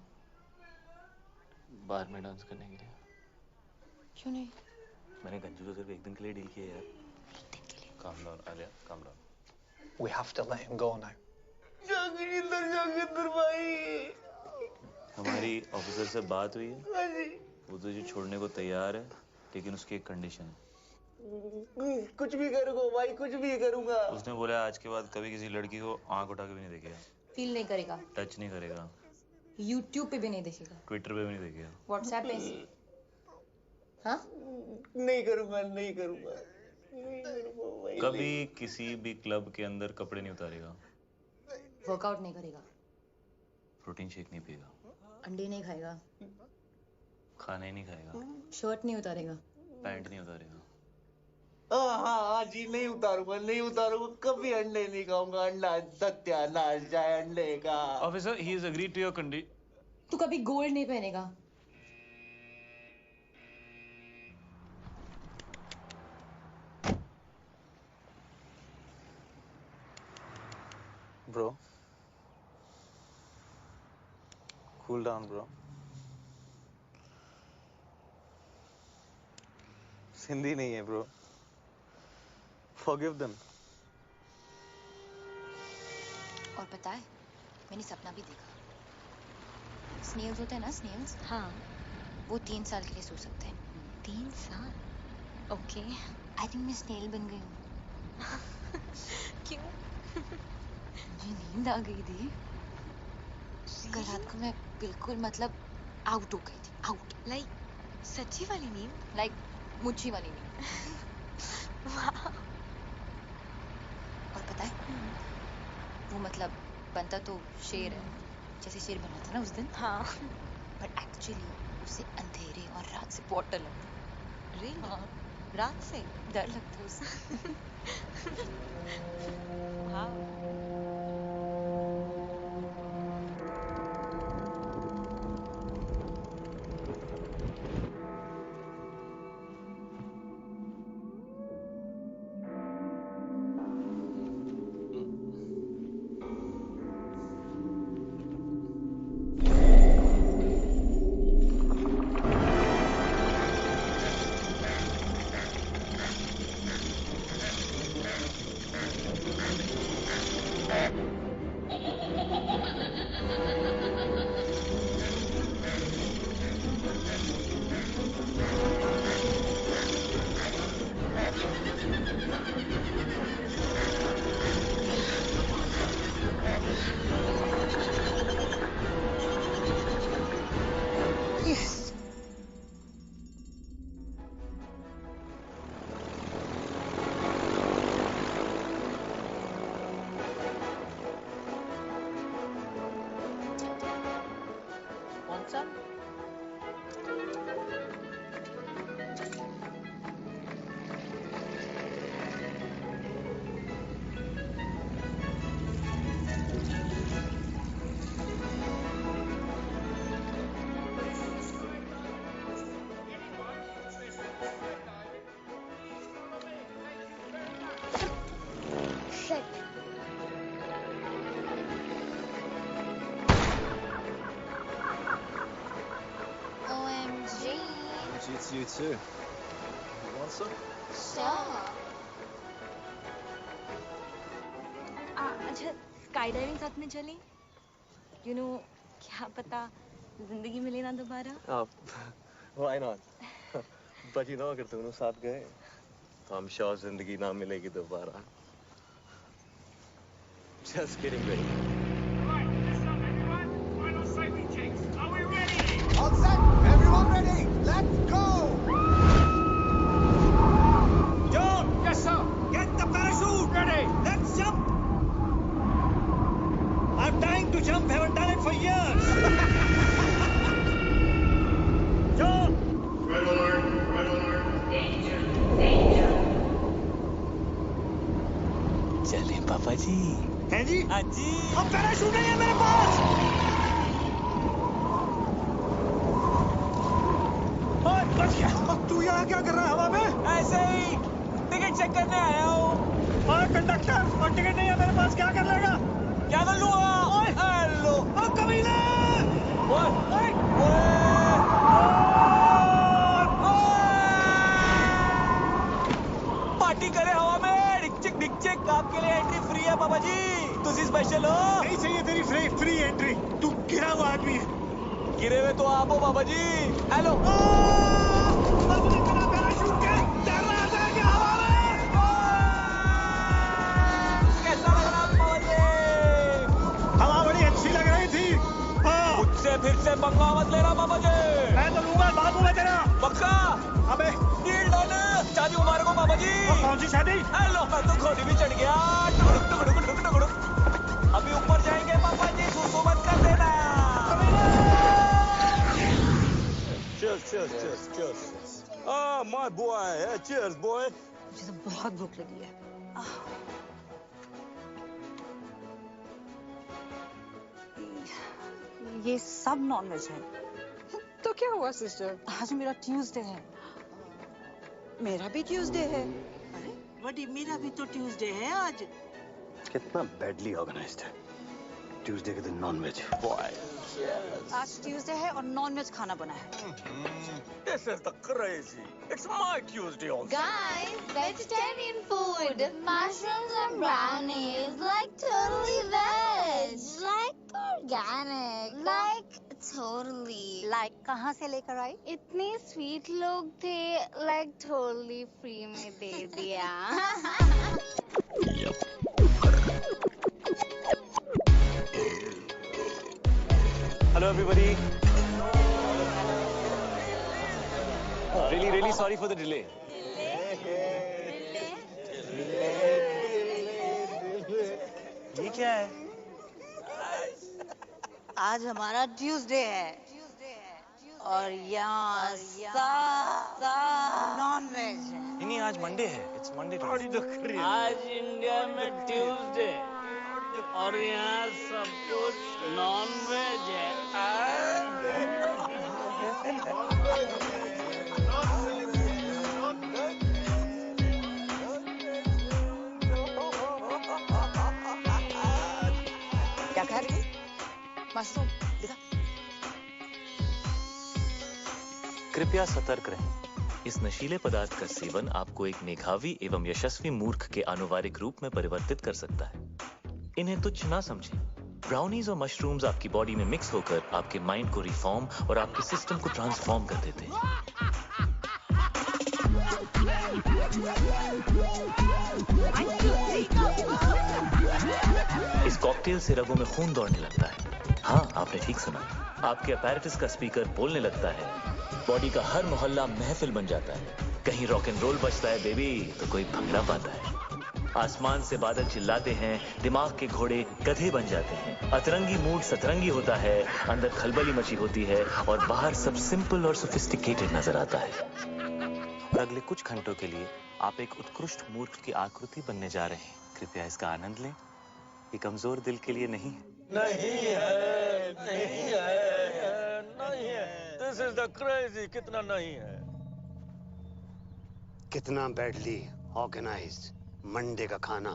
बार में dance करने के लिए? क्यों नहीं? मैंने गंजू को सिर्फ एक दिन के लिए डील किया यार। एक दिन के लिए? Calm down, Alia. Calm down. We have to let him go now. जगजिंदर भाई। हमारी ऑफिसर से बात हुई है। हाँ जी। वो तुझे छोड़ने को तैयार है, लेकिन उसकी एक कंडीशन है। कुछ भी करूँगा भाई, कुछ भी करूँगा। उसने बोला आज के बाद कभी किसी लड़की को आंख उठा के भी नहीं देखेगा। फील नहीं करेगा। टच नहीं करेगा। YouTube पे भी नहीं देखेगा। ट्विटर पे भी नहीं देखेगा। WhatsApp पे? हाँ? नहीं करूँगा कभी किसी भी क्लब के अंदर कपड़े नहीं उतारेगा। वर्कआउट नहीं करेगा, प्रोटीन शेक नहीं पिएगा, अंडे नहीं खाएगा, खाना ही नहीं खाएगा, शर्ट नहीं उतारेगा, पैंट नहीं उतारेगा। हाँ जी, नहीं उतारूंगा, नहीं उतारूंगा, कभी अंडे नहीं खाऊंगा। अंडा सत्यानाश जाए अंडे का। Officer, he is agreed to your condition. तू कभी गोल्ड नहीं पहनेगा। Bro, cool down, bro. Sindhi नहीं है, bro. Forgive them. और पता है, मैंने सपना भी देखा। स्नेल्स होते हैं ना, स्नेल्स? हाँ। वो 3 साल के लिए सो सकते हैं। 3 साल? ओके। आई थिंक मैं स्नेल बन गई हूँ। क्यों? मुझे नींद आ गई थी। कल रात को मैं बिल्कुल मतलब आउट हो गई थी, आउट। लाइक सच्ची वाली नींद? लाइक मुच्छी वाली नींद। और पता है, वो मतलब बनता तो शेर है, जैसे शेर बना था ना उस दिन। हाँ। बट एक्चुअली उसे अंधेरे और रात से बहुत डर लगता। रियली? हाँ। रात से डर लगता है उसे। हाँ। It's you too. You want some? Sure. अच्छा, स्काई डाइविंग साथ में चली? You know, क्या पता जिंदगी मिले ना दोबारा? Why not? But you know, अगर दोनों साथ गए, तो I'm sure जिंदगी ना मिलेगी दोबारा. Just kidding, baby. All set! Everyone ready? Let's go! John! Yes, sir! Get the parachute! Ready! Let's jump! I'm dying to jump, haven't done it for years! John! Red alert! Red alert! Danger! Danger! चलें पापा जी। हैं जी? हाँ जी। अब parachute नहीं है मेरे पास! बच गया। अब तू यहाँ क्या कर रहा है हवा में? ऐसे ही टिकट चेक करने आया हूँ। और कंडक्टर, और टिकट नहीं है मेरे पास, क्या कर लेगा? क्या कर लूँगा? हेलो। अब कमीने! पार्टी करे हवा में, डिक चिक आपके लिए एंट्री फ्री है पापा जी। तुझी स्पेशल हो? नहीं चाहिए तेरी फ्री एंट्री। तू गिरा हुआ आदमी है। गिरे हुए तो आप हो पापा जी। हेलो। कैसा लग रहा पापा जी? हवा बड़ी अच्छी लग रही थी। मुझसे फिर से पंगा मत लेना पापा जी। मैं तो लूंगा, बाबू मैं तेरा। पक्का? अबे डील डन। शादी मुबारक हो पापा जी। कौन सी शादी? हेलो, मैं तो घोड़ी भी चढ़ गया। टुकड़ुक टुकड़ुक टुकड़ुक। अभी ऊपर जाएंगे। cheers. Ah, my boy. Yeah, cheers, boy. मुझे तो बहुत भूख लगी है। ये सब नॉनवेज है। तो क्या हुआ सिस्टर? आज मेरा ट्यूसडे है। मेरा भी ट्यूसडे है। अरे बड़ी, मेरा भी तो ट्यूसडे है आज। कितना बैडली ऑर्गेनाइज्ड है। ट्यूसडे के दिन नॉनवेज। आज ट्यूसडे है और नॉनवेज खाना बना है। This is the crazy. It's my Tuesday also. Guys, vegetarian food. Mushrooms and brownies. Like totally veg. Like organic. Like totally. Like कहाँ से लेकर आई? इतने स्वीट लोग थे, like totally free में दे दिया। Hello everybody. Really sorry for the delay. ये क्या है? आज हमारा ट्यूसडे है और यहाँ सब नॉनवेज है। नहीं, आज मंडे है। It's Monday today. आज इंडिया में ट्यूसडे और यहाँ सब कुछ नॉनवेज है। क्या खा रही है? मशरूम दिखा। कृपया सतर्क रहें। इस नशीले पदार्थ का सेवन आपको एक मेधावी एवं यशस्वी मूर्ख के आनुवारिक रूप में परिवर्तित कर सकता है। इन्हें तुच्छ ना समझें। ब्राउनीज और मशरूम्स आपकी बॉडी में मिक्स होकर आपके माइंड को रिफॉर्म और आपके सिस्टम को ट्रांसफॉर्म कर देते हैं। इस कॉकटेल से रगों में खून दौड़ने लगता है। हाँ, आपने ठीक सुना। आपके अपैरेटस का स्पीकर बोलने लगता है। बॉडी का हर मोहल्ला महफिल बन जाता है। कहीं रॉक एंड रोल बजता है बेबी तो कोई भंगड़ा पाता है। आसमान से बादल चिल्लाते हैं, दिमाग के घोड़े गधे बन जाते हैं। अतरंगी मूड सतरंगी होता है, अंदर खलबली मची होती है और बाहर सब सिंपल और सोफिस्टिकेटेड नजर आता है। और अगले कुछ घंटों के लिए आप एक उत्कृष्ट मूर्ख की आकृति बनने जा रहे हैं। कृपया इसका आनंद लें। ये कमजोर दिल के लिए नहीं है। नहीं है। This is the crazy. कितना नहीं है? कितना बैडली ऑर्गेनाइज्ड। मंडे का खाना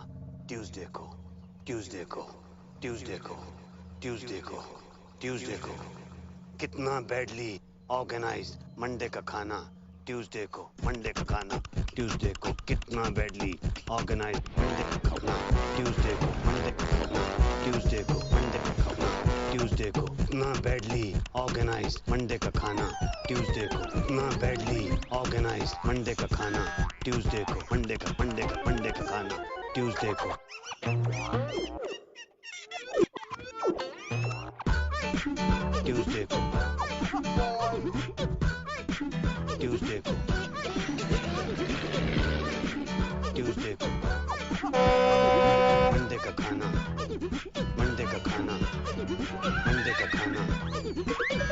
ट्यूसडे को, ट्यूसडे को, ट्यूसडे को, ट्यूसडे को, ट्यूसडे को। कितना बैडली ऑर्गेनाइज्ड मंडे का खाना ट्यूसडे को, मंडे का खाना ट्यूसडे को। कितना बैडली ऑर्गेनाइज्ड मंडे का खाना ट्यूसडे को, मंडे का खाना ट्यूसडे को, मंडे का खाना ट्यूसडे को। कितना बैडली ऑर्गेनाइज्ड मंडे का खाना ट्यूसडे को। कितना बैडली ऑर्गेनाइज्ड मंडे का खाना ट्यूसडे को, मंडे का खाना ट्यूसडे को। ट्यूसडे को, ट्यूसडे को, ट्यूसडे को। मंडे का खाना, मंडे का खाना, मंडे का खाना,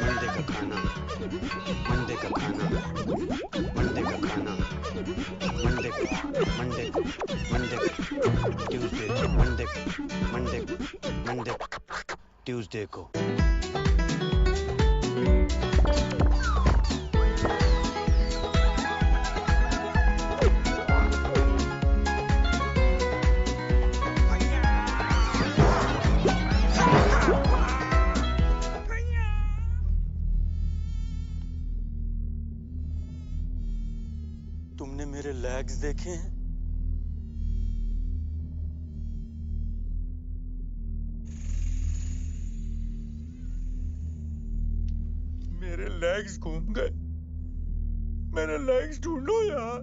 मंडे का खाना, मंडे का खाना, मंडे का खाना, मंडे ट्यूसडे, मंडे ट्यूसडे को। तुमने मेरे लेग्स देखे हैं? मेरे लेग्स घूम गए। मेरे लेग्स ढूंढो यार।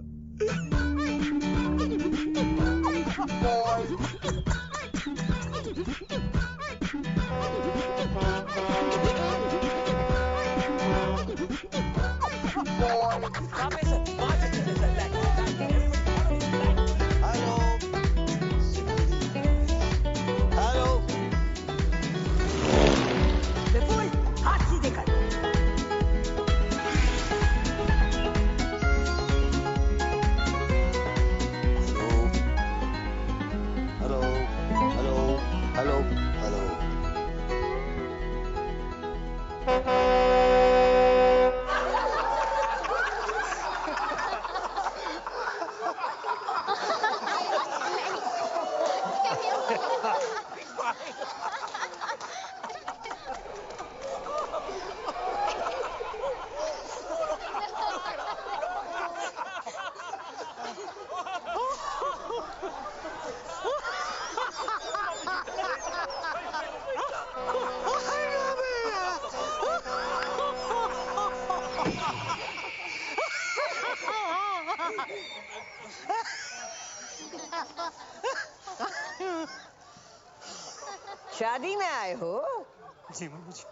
शादी में आए हो? जी मम्मी जी।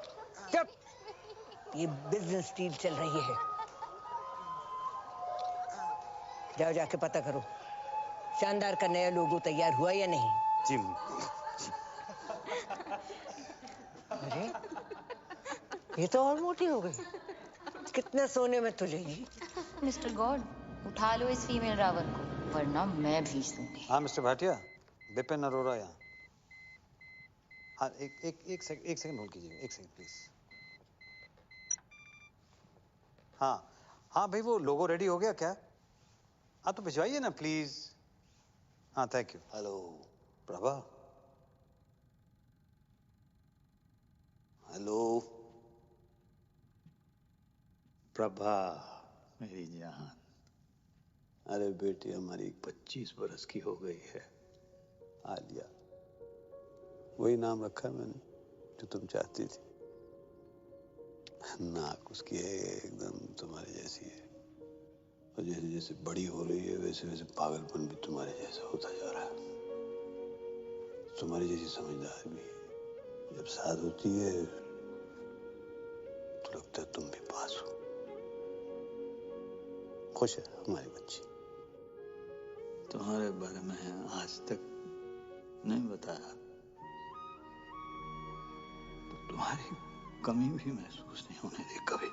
चुप, ये बिजनेस डील चल रही है। जाओ जाके पता करो शानदार का नया लोगो तैयार हुआ या नहीं। जी। अरे ये तो और मोटी हो गई। कितने सोने में तुले ये? मिस्टर गॉड, उठा लो इस फीमेल रावण को, वरना मैं भेज दूंगी। हाँ मिस्टर भाटिया, बिपिन अरोरा यहाँ। हाँ एक सेकंड होल्ड कीजिए, एक सेकंड प्लीज। हाँ भाई, वो लोगो रेडी हो गया क्या? हाँ तो भिजवाइए ना प्लीज। हाँ thank you. Hello Prabha. Hello Prabha मेरी जान। अरे बेटी हमारी 25 बरस की हो गई है, आलिया। वही नाम रखा है मैंने जो तुम चाहती थी। नाक उसकी है एकदम तुम्हारे जैसी है, और जैसे जैसे बड़ी हो रही है वैसे वैसे पागलपन भी तुम्हारे जैसा होता जा रहा है। तुम्हारी जैसी समझदार भी है। जब साथ होती है तो लगता है तुम भी पास हो। खुश है हमारी बच्ची। तुम्हारे बारे में आज तक नहीं बताया तो तुम्हारी कमी भी महसूस नहीं होने दी कभी।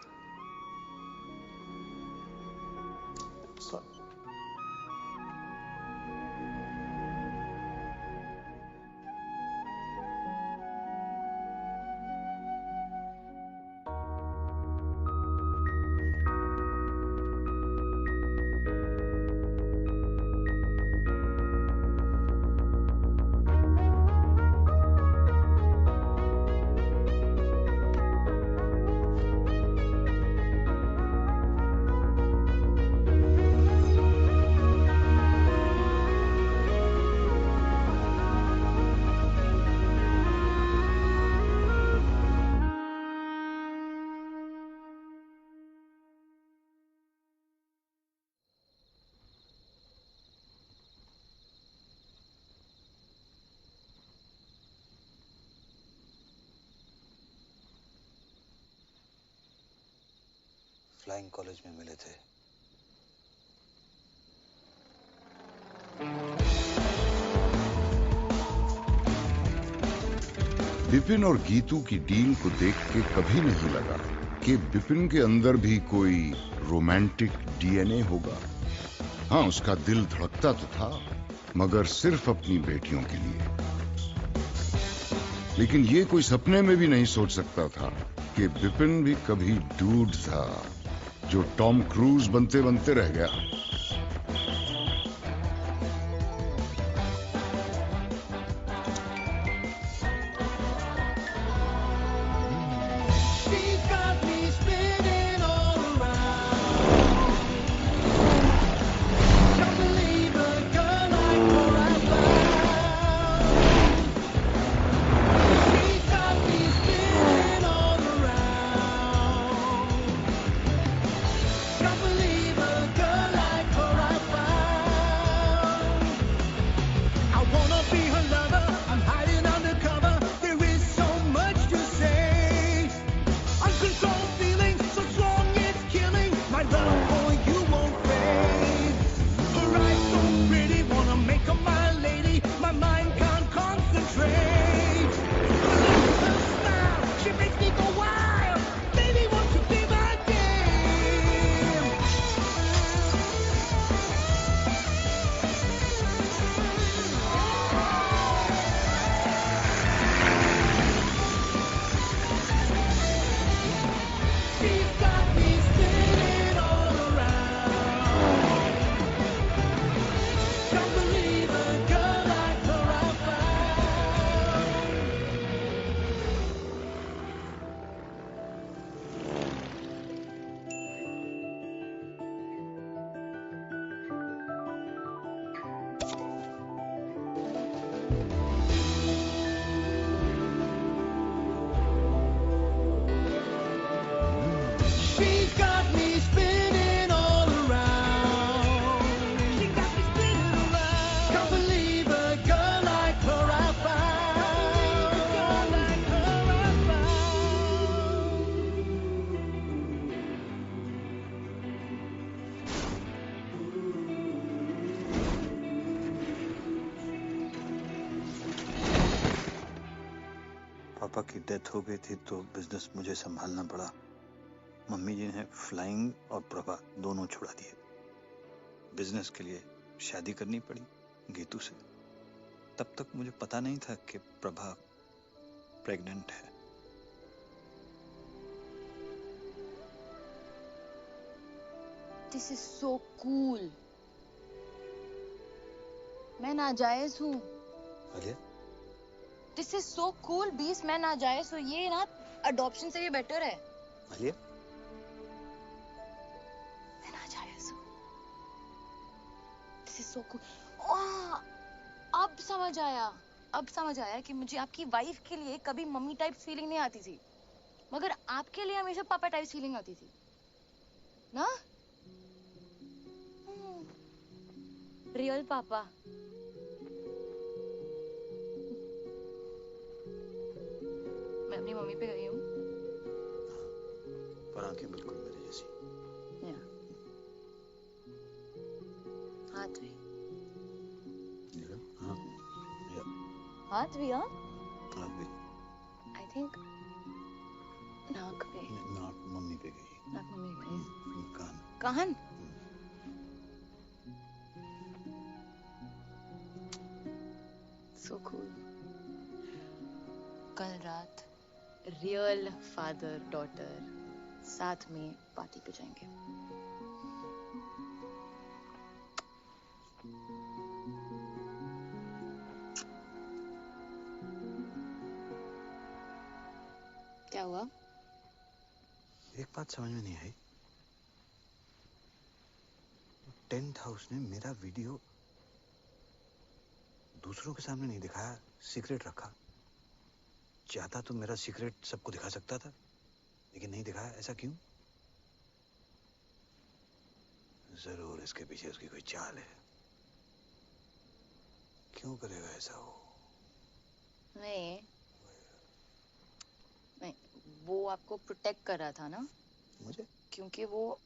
फ्लाइंग कॉलेज में मिले थे। बिपिन और गीतू की डील को देख के कभी नहीं लगा कि बिपिन के अंदर भी कोई रोमांटिक डीएनए होगा। हाँ, उसका दिल धड़कता तो था, मगर सिर्फ अपनी बेटियों के लिए। लेकिन ये कोई सपने में भी नहीं सोच सकता था कि बिपिन भी कभी डूड था जो टॉम क्रूज बनते बनते रह गया। पापा की डेथ हो गई थी तो बिजनेस मुझे संभालना पड़ा। मम्मी जी ने फ्लाइंग और प्रभा दोनों छुड़ा दिए। बिजनेस के लिए शादी करनी पड़ी गीतू से। तब तक मुझे पता नहीं था कि प्रभा प्रेग्नेंट है। This is so cool. मैं नाजायज हूँ। Alia? This is so cool, बीस मैं नाजायज हूँ। ये ना अडॉप्शन से भी बेटर है। आलिया? मैं नाजायज हूँ। This is so cool. ओह, अब समझ आया। अब समझ आया कि मुझे आपकी वाइफ के लिए कभी मम्मी टाइप फीलिंग नहीं आती थी, मगर आपके लिए हमेशा पापा टाइप फीलिंग आती थी, ना? रियल पापा। मैं अपनी मम्मी पे गई हूँ। पर आंखें बिल्कुल मेरी जैसी। हाथ भी। हाँ। हाथ भी, हाँ? हाथ भी। I think नाक पे। नाक मम्मी पे गई। नाक मम्मी पे गई। कान। कान? So cool. कल रात रियल फादर डॉटर साथ में पार्टी पे जाएंगे। क्या हुआ? एक बात समझ में नहीं आई। टेंट हाउस ने मेरा वीडियो दूसरों के सामने नहीं दिखाया, सीक्रेट रखा। चाहता तो मेरा सीक्रेट सबको दिखा सकता था, लेकिन नहीं दिखाया। ऐसा क्यों? जरूर इसके पीछे उसकी कोई चाल है। क्यों करेगा ऐसा वो? नहीं, वो आपको प्रोटेक्ट कर रहा था ना? मुझे? क्योंकि वो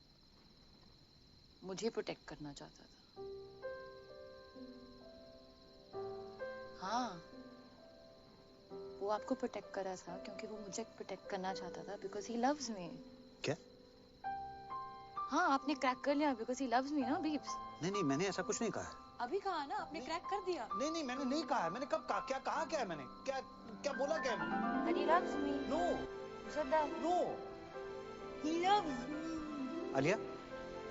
मुझे प्रोटेक्ट करना चाहता था। हाँ, वो आपको प्रोटेक्ट कर रहा था क्योंकि वो मुझे प्रोटेक्ट करना चाहता था, because he loves me. क्या? हाँ, आपने क्रैक कर लिया because he loves me ना, बीब्स? नहीं, मैंने ऐसा कुछ नहीं कहा है। अभी कहा ना, आपने क्रैक कर दिया। नहीं, मैंने नहीं कहा है। मैंने कब कहा? क्या कहा? क्या है मैंने? क्या बोला? क्या है? That he loves me. No. You said that. No. He loves me. Alia?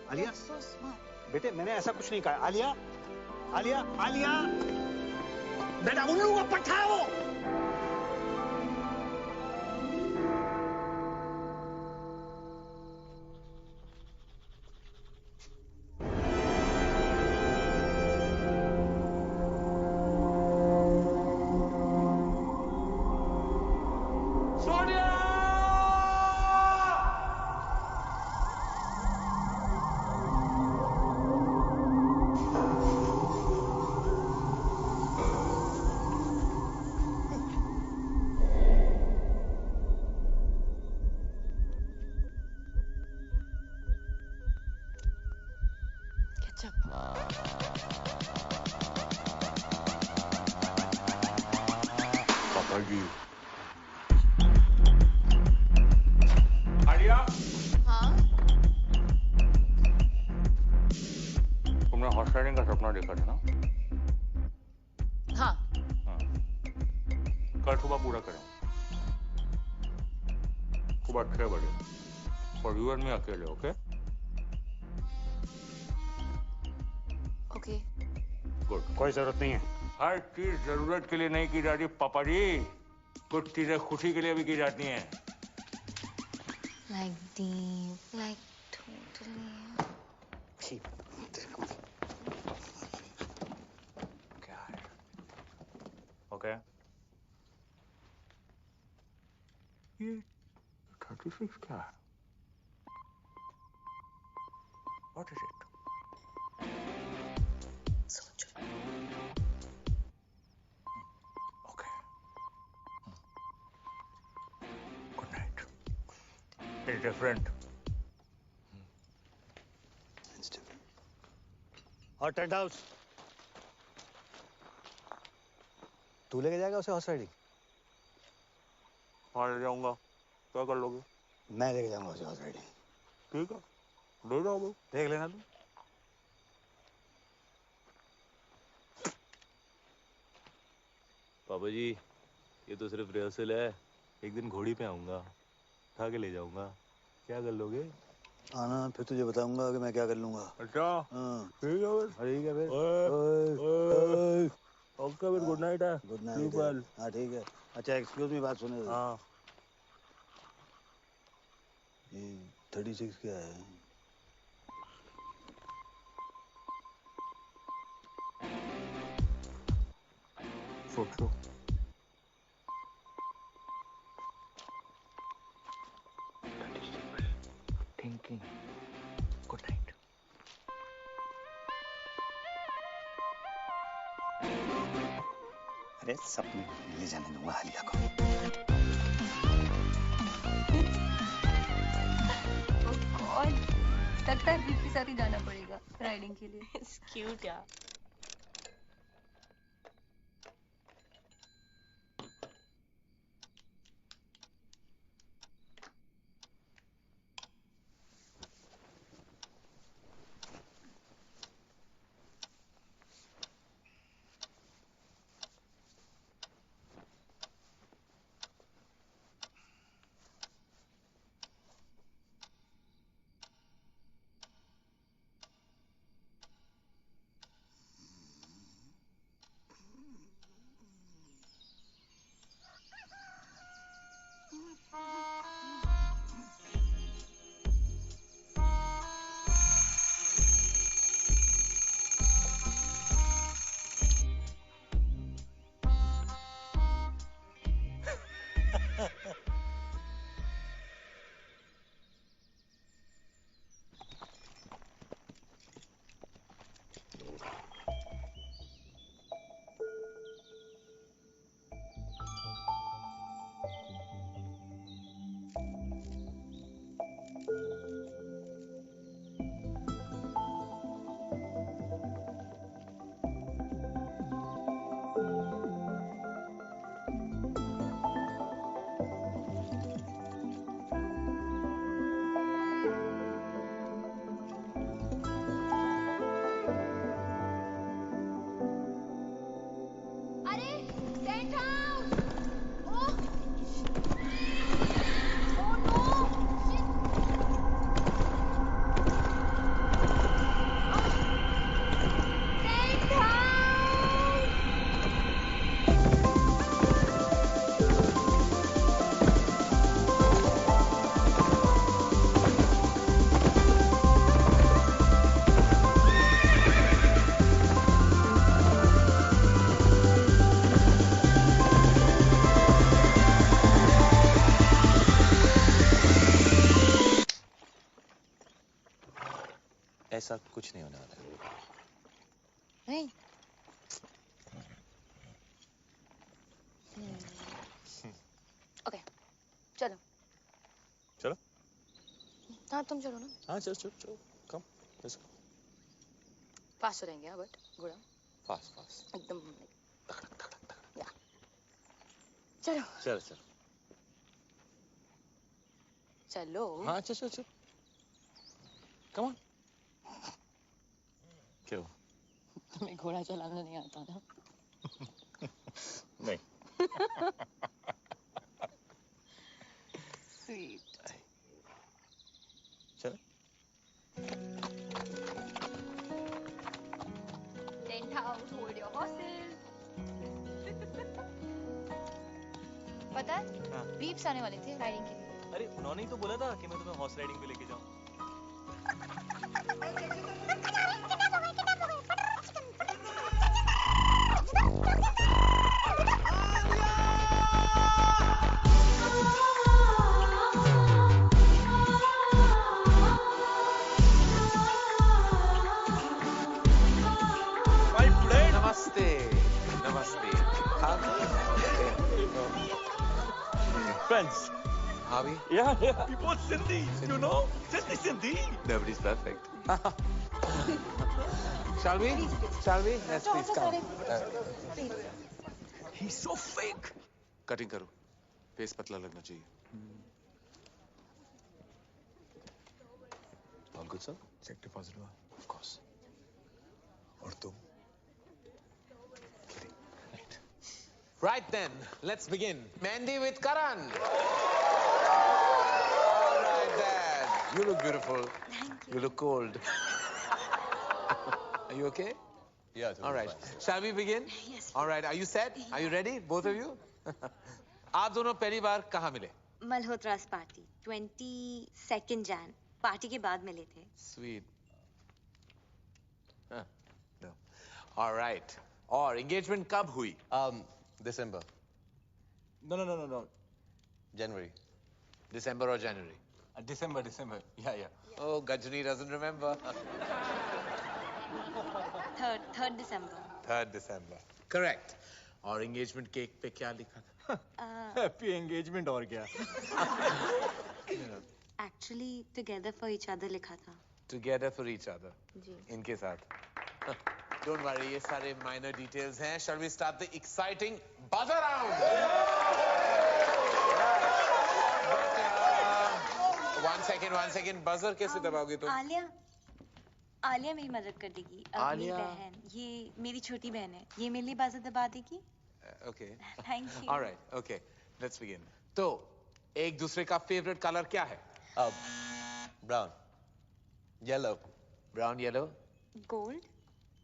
That's so smart. बेटे, मैंने ऐसा कुछ नहीं कहा। आलिया? बेटा, उल्लू का पट्टा है वो। आलिया? हाँ? तुमने हॉर्स राइडिंग का सपना देखा था ना? हाँ। कल सुबह पूरा करें। सुबह 6 बजे। और यू एंड मी अकेले, ओके? ओके। गुड। कोई जरूरत नहीं है। हर चीज जरूरत के लिए नहीं की जाती पापा जी। कुछ चीजें खुशी के लिए भी की जाती हैं। Like deep, like totally. क्या है? ओके? ये 36 क्या है? What is it? सोचो। Okay. Good night. It's different. It's different. और टेंट हाउस? तू लेके जाएगा उसे हॉर्स राइडिंग? वहाँ ले जाऊंगा, क्या कर लोगे? मैं लेके जाऊंगा उसे हॉर्स राइडिंग। ठीक है, ले जाओ भाई, देख लेना तू। पापा जी, ये तो सिर्फ रिहर्सल है। एक दिन घोड़ी पे आऊंगा, उठा के ले जाऊंगा। क्या कर लोगे? आना, फिर तुझे बताऊंगा कि मैं क्या कर लूंगा। अच्छा, हाँ ठीक है फिर। ठीक है फिर। ओके फिर, गुड नाइट है। Good night. हाँ ठीक है। अच्छा एक्सक्यूज मी, बात सुने। हाँ। ये 36 क्या है? फोटो। थिंकिंग। Good night. अरे सपने ले जाने दूंगा आलिया को। गॉड, लगता है दीप के साथ ही जाना पड़ेगा राइडिंग के लिए। इट्स क्यूट यार। ऐसा कुछ नहीं होने वाला है। नहीं। ओके, चलो। चलो। हाँ तुम चलो ना। हाँ चलो चलो चलो, कम, लेट्स गो। फास्ट चलेंगे हाँ, बट गुड़ा। Fast fast. एकदम। या। चलो। चलो चलो। चलो। हाँ चलो चलो चलो। Come on. क्यों? तुम्हें घोड़ा चलाना नहीं आता ना? नहीं। स्वीट। चलो। Tent house, hold your horses. पता है? हाँ। बीप्स आने वाले थे राइडिंग के लिए। अरे उन्होंने ही तो बोला था कि मैं तुम्हें हॉर्स राइडिंग पे लेके जाऊं। नमस्ते नमस्ते। Friends. Harvey? Yeah, we both Sindhi, you know? Just the Sindhi. Nobody's perfect. Shall we? Shall we? Yes, please come. He's so fake. Cutting करो. फेस पतला लगना चाहिए। All good, sir? Cheque deposit हुआ? Of course. और तुम? Right then, let's begin. Mandy with Karan. All right, Dad. You look beautiful. Thank You look cold. Are you okay? Yeah, totally All right. fine. Shall we begin? Yes. All right. Are you set? Are you ready, both of you? आप दोनों पहली बार कहाँ मिले? Malhotra's party 22nd Jan party के बाद मिले थे। Sweet. Huh. No. All right. और engagement कब हुई? December. No. January. December or January? December. Yeah. Oh, Gajni doesn't remember. 3rd December। 3rd December. Correct. और engagement cake पे क्या लिखा था? Happy engagement और क्या? Actually together for each other लिखा था। Together for each other. जी। इनके साथ. Don't worry, ये सारे minor details हैं. Shall we start the exciting buzzer round? But, one second. Buzzer कैसे दबाओगे तुम? आलिया मेरी मदद कर देगी। मेरी बहन, ये मेरी छोटी बहन है। ये मेरे लिए बाज़र दबा देगी। Okay. Thank you. All right. Okay. Let's begin. तो एक दूसरे का favorite color क्या है? Brown. Yellow. Brown, yellow. Gold?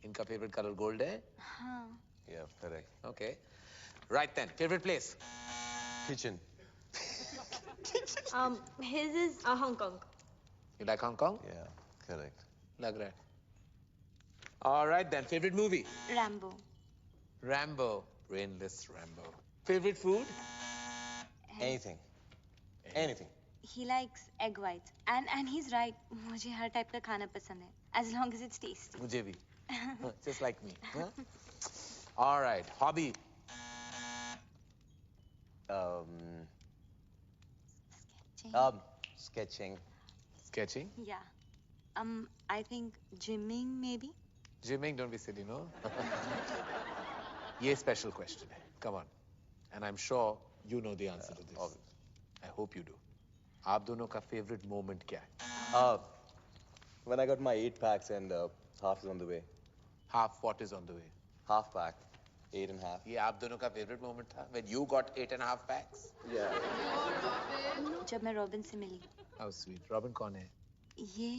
इनका favorite color gold है? हाँ। Yeah, correct. Okay. Right then. Favorite place? Kitchen. His is Hong Kong. You like Hong Kong? Yeah, correct. लग रहा है. All right then. Favorite movie? Rambo. Rambo. Brainless Rambo. Favorite food? Anything. He likes egg whites. And he's right. मुझे हर type का खाना पसंद है. As long as it's tasty. मुझे भी. Just like me. Huh? All right. Hobby? Sketching. Sketching? Yeah. I think gymming maybe. Gymming, don't be silly, no? ये special question है. Come on. And I'm sure you know the answer to this. Obviously. I hope you do. आप दोनों का favorite moment क्या है? When I got my 8 packs and half is on the way. Half what is on the way? Half pack. 8.5. ये आप दोनों का favorite moment था? When you got 8.5 packs? Yeah. जब मैं रॉबिन से मिली। How sweet. Robin कौन है? ये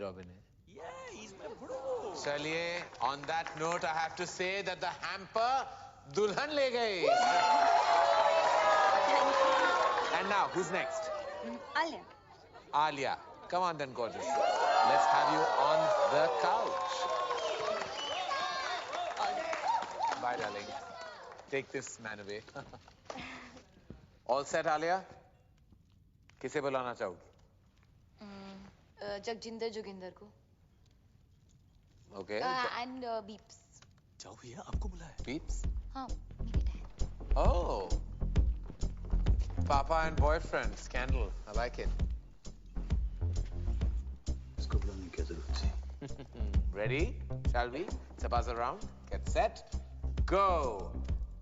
Robin है. Yeah, he's my bro. चलिए, on that note, I have to say that the hamper दुल्हन ले गई. And now, who's next? Alia. Alia. Come on then, gorgeous. Let's have you on the couch. Bye, darling. Take this man away. All set, Alia? किसे बुलाना चाहोगी? जगजिंदर जोगिंदर को। Okay. And Beeps. जाओ भैया, आपको बुलाया। Beeps? हाँ, मेरे dad. Oh. Papa and boyfriend, scandal. I like it. इसको बुलाने की क्या जरूरत थी? Ready? Shall we? It's a buzzer round. Get set. Go.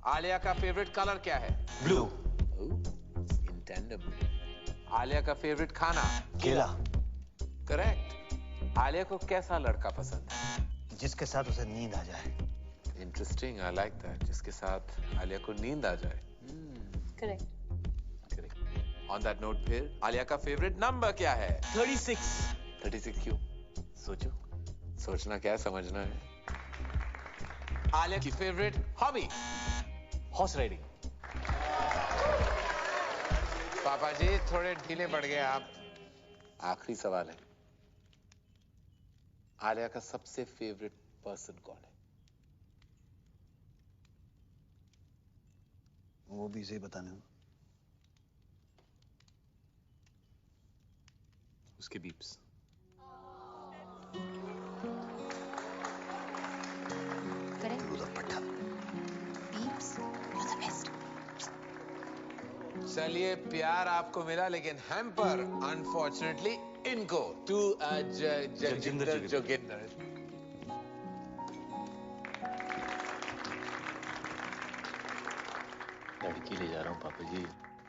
Alia का favorite color क्या है? Blue. Oh, in tandem. Alia का favorite खाना? केला. Correct. आलिया को कैसा लड़का पसंद है? जिसके साथ उसे नींद आ जाए. Interesting. I like that. जिसके साथ आलिया को नींद आ जाए. Correct. Correct. On that note फिर आलिया का favorite number क्या है? 36. 36 क्यों? सोचो. सोचना क्या है, समझना है. आलिया की favorite hobby? Horse riding. पापा जी थोड़े ढीले पड़ गए आप. आखिरी सवाल है. आलिया का सबसे फेवरेट पर्सन कौन है? वो भी इसे बताने हो. उसके बीप्स. चलिए प्यार आपको मिला लेकिन हैम्पर अनफॉर्चुनेटली इनको टू जगजिंदर जोगिंदर. लड़की ले जा रहा हूँ पापा जी,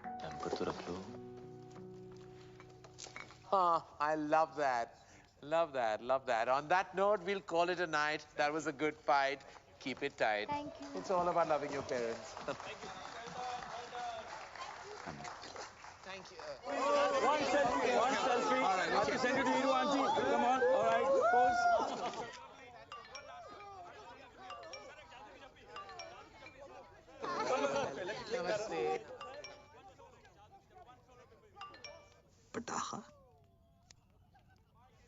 पैम्पर तो रख लो। I love that. Love that. Love that. On that note, we'll call it a night. That was a good fight. Keep it tight. Thank you. It's all about loving your parents. Thank you. One selfie. One selfie. All right, I have to send it to you, Auntie. Come on. All right. Pose. Namaste. पटाखा,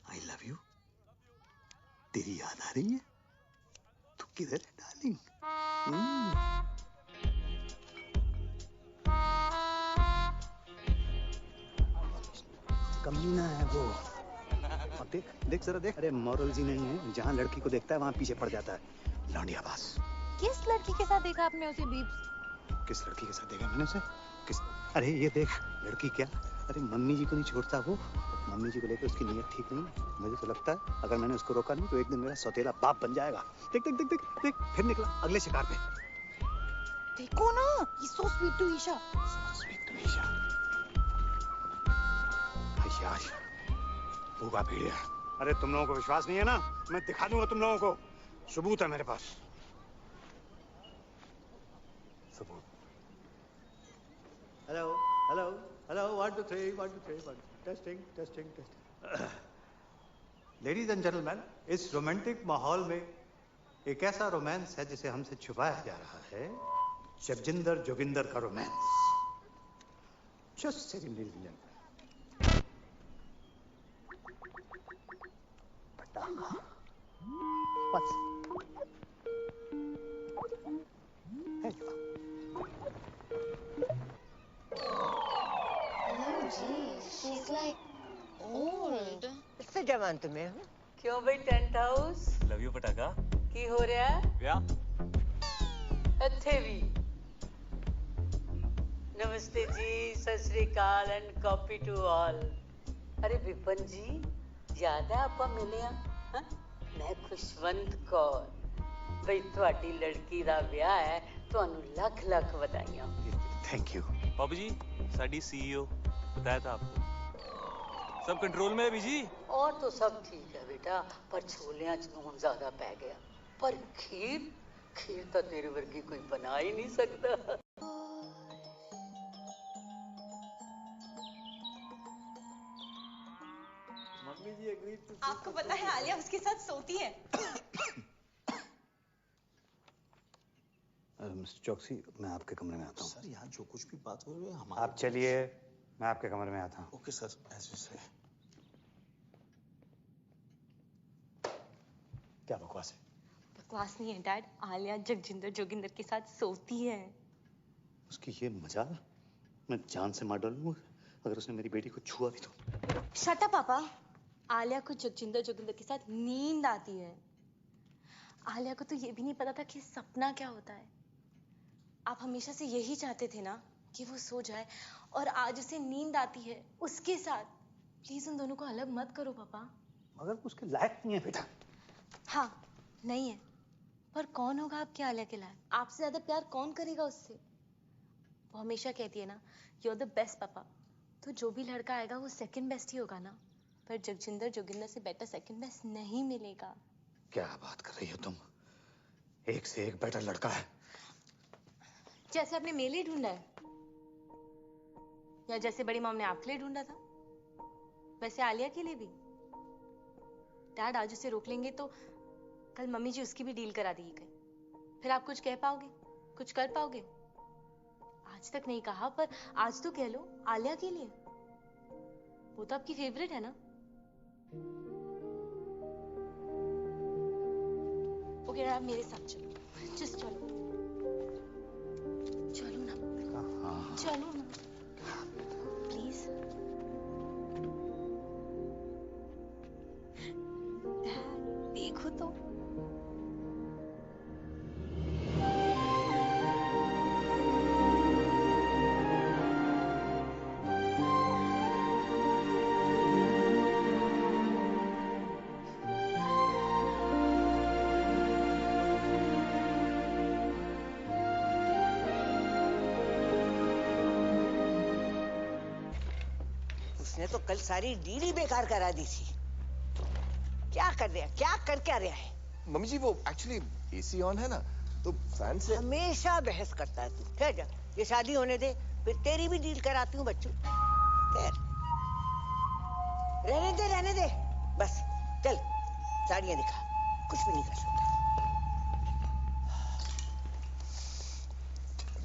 I love you. तेरी याद आ रही है? तू किधर है darling? कमीना है वो। अब देख देख जरा देख। अरे मॉरल्स ही नहीं है, जहाँ लड़की को देखता है वहाँ पीछे पड़ जाता है। लौंडिया बास। किस लड़की के साथ देखा आपने उसे बीब्स? किस लड़की के साथ देखा मैंने उसे? किस? अरे ये देख, लड़की क्या? अरे मम्मी जी को नहीं छोड़ता वो। मम्मी जी को लेकर उसकी नीयत ठीक नहीं है। मुझे तो लगता है अगर मैंने उसको रोका नहीं तो एक दिन मेरा सौतेला बाप बन जाएगा। देख देख देख देख देख, फिर निकला अगले शिकार पे। देखो ना, he's so sweet to Isha. So sweet to Isha. यार, भूखा भेड़िया। अरे तुम लोगों को विश्वास नहीं है ना? मैं दिखा दूंगा तुम लोगों को। सबूत है मेरे पास। सबूत। Hello hello hello 1 2 3 1 2 3 1 testing testing testing. Ladies and gentleman, इस रोमांटिक माहौल में एक ऐसा रोमांस है जिसे हमसे छुपाया जा रहा है। जगजिंदर जोगिंदर का romance. Just second ladies and gentleman. What's She's like old. इससे जवान तुम्हें हूँ। क्यों भाई टेंट हाउस लव यू पटाखा। की हो रहा है? क्या? ਇੱਥੇ ਵੀ नमस्ते जी, सत श्री अकाल एंड कॉपी टू ऑल। अरे विपन जी, याद है ਆਪਾਂ ਮਿਲੇ ਆ? मैं खुशवंत कौर। भाई ਤੁਹਾਡੀ लड़की ਦਾ ਵਿਆਹ है, ਤੁਹਾਨੂੰ ਲੱਖ ਲੱਖ ਵਧਾਈਆਂ। Thank you. बाबू जी, साडी सीईओ बताया था आपको। सब कंट्रोल में है बीजी? और तो सब ठीक है बेटा, पर छोलियां च नून ज्यादा पै गया। पर खीर खीर तो तेरे वर्गी कोई बना ही नहीं सकता। मम्मी जी एग्री टू। आपको पता है आलिया उसके साथ सोती है। मिस्टर चौकसी, मैं आपके कमरे में आता हूँ। सर यहाँ जो कुछ भी बात हो रही है हमारे। आप चलिए, मैं आपके कमरे में आता हूँ। ओके सर, ऐसे से। क्या बकवास है? बकवास नहीं है डैड, आलिया जगजिंदर जोगिंदर के साथ सोती है। उसकी ये मजाल मैं जान से मार डालूंगा अगर उसने मेरी बेटी को छुआ भी तो। शट अप पापा। आलिया को जगजिंदर जोगिंदर के साथ नींद आती है। आलिया को तो ये भी नहीं पता था कि सपना क्या होता है। आप हमेशा से यही चाहते थे ना कि वो सो जाए, और आज उसे नींद आती है उसके साथ। प्लीज उन दोनों को अलग मत करो पापा। मगर उसके लायक नहीं है बेटा। हाँ नहीं है, पर कौन होगा आपके आलिया के लायक? आपसे ज्यादा प्यार कौन करेगा उससे? वो हमेशा कहती है ना, यू आर द बेस्ट पापा। तो जो भी लड़का आएगा वो सेकंड बेस्ट ही होगा ना। पर जगजिंदर जोगिंदर से बेटर सेकंड बेस्ट नहीं मिलेगा। क्या बात कर रही हो तुम? एक से एक बेटर लड़का है। जैसे आपने मेरे लिए ढूंढा है, या जैसे बड़ी मॉम ने आपके लिए ढूंढा था, वैसे आलिया के लिए भी। डैड आज उसे रोक लेंगे तो कल मम्मी जी उसकी भी डील करा देगी कहीं। फिर आप कुछ कह पाओगे, कुछ कर पाओगे? आज तक नहीं कहा, पर आज तो कह लो आलिया के लिए। वो तो आपकी फेवरेट है ना। ओके आप मेरे साथ चलो, जस्ट चलो। चलो ना, चलो ना प्लीज। देखो तो उसने तो कल सारी डील ही बेकार करा दी थी। क्या कर रहा है, क्या कर क्या रहा है? मम्मी जी वो एक्चुअली एसी ऑन है ना, तो फैन से। हमेशा बहस करता है तू। ठहर जा, ये शादी होने दे, फिर तेरी भी डील कराती हूँ बच्चों। ठहर, रहने दे बस। चल साड़ियाँ दिखा, कुछ भी नहीं कर सकता।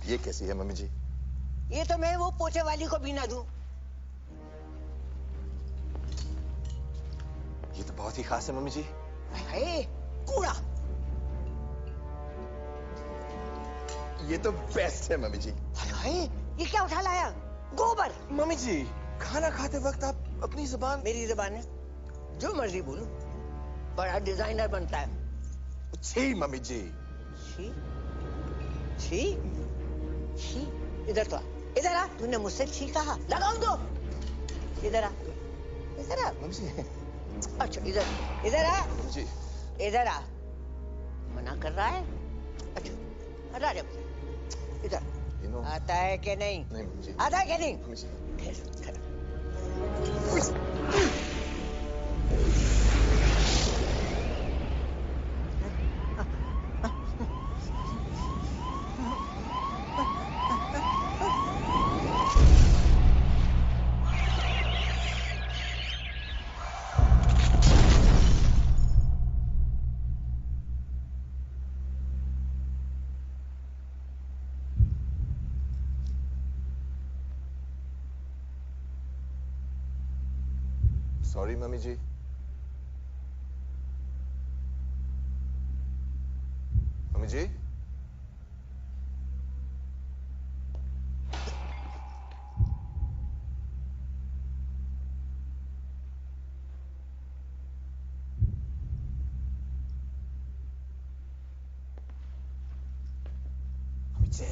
ये कैसी है मम्मी जी? ये तो मैं वो पोछे वाली को भी ना दूं। ये तो बहुत ही खास है मम्मी जी। हाय, कूड़ा। ये तो बेस्ट है मम्मी जी। हाय, ये क्या उठा लाया? गोबर। मम्मी जी खाना खाते वक्त आप अपनी जुबान। मेरी जुबान है, जो मर्जी बोलूं। बड़ा डिजाइनर बनता है। छी मम्मी जी। छी? छी? छी? इधर तो आ, इधर आ। तूने मुझसे छी कहा, लगाऊं तो? इधर आ, इधर आ। मम्मी जी। अच्छा इधर आ। मम्मी जी। इधर आ। मना कर रहा है? अच्छा हटा जा, इधर। आता है कि नहीं? नहीं मम्मी जी। आता है कि नहीं? मम्मी जी। सॉरी मम्मी जी। मम्मी जी। मम्मी जी।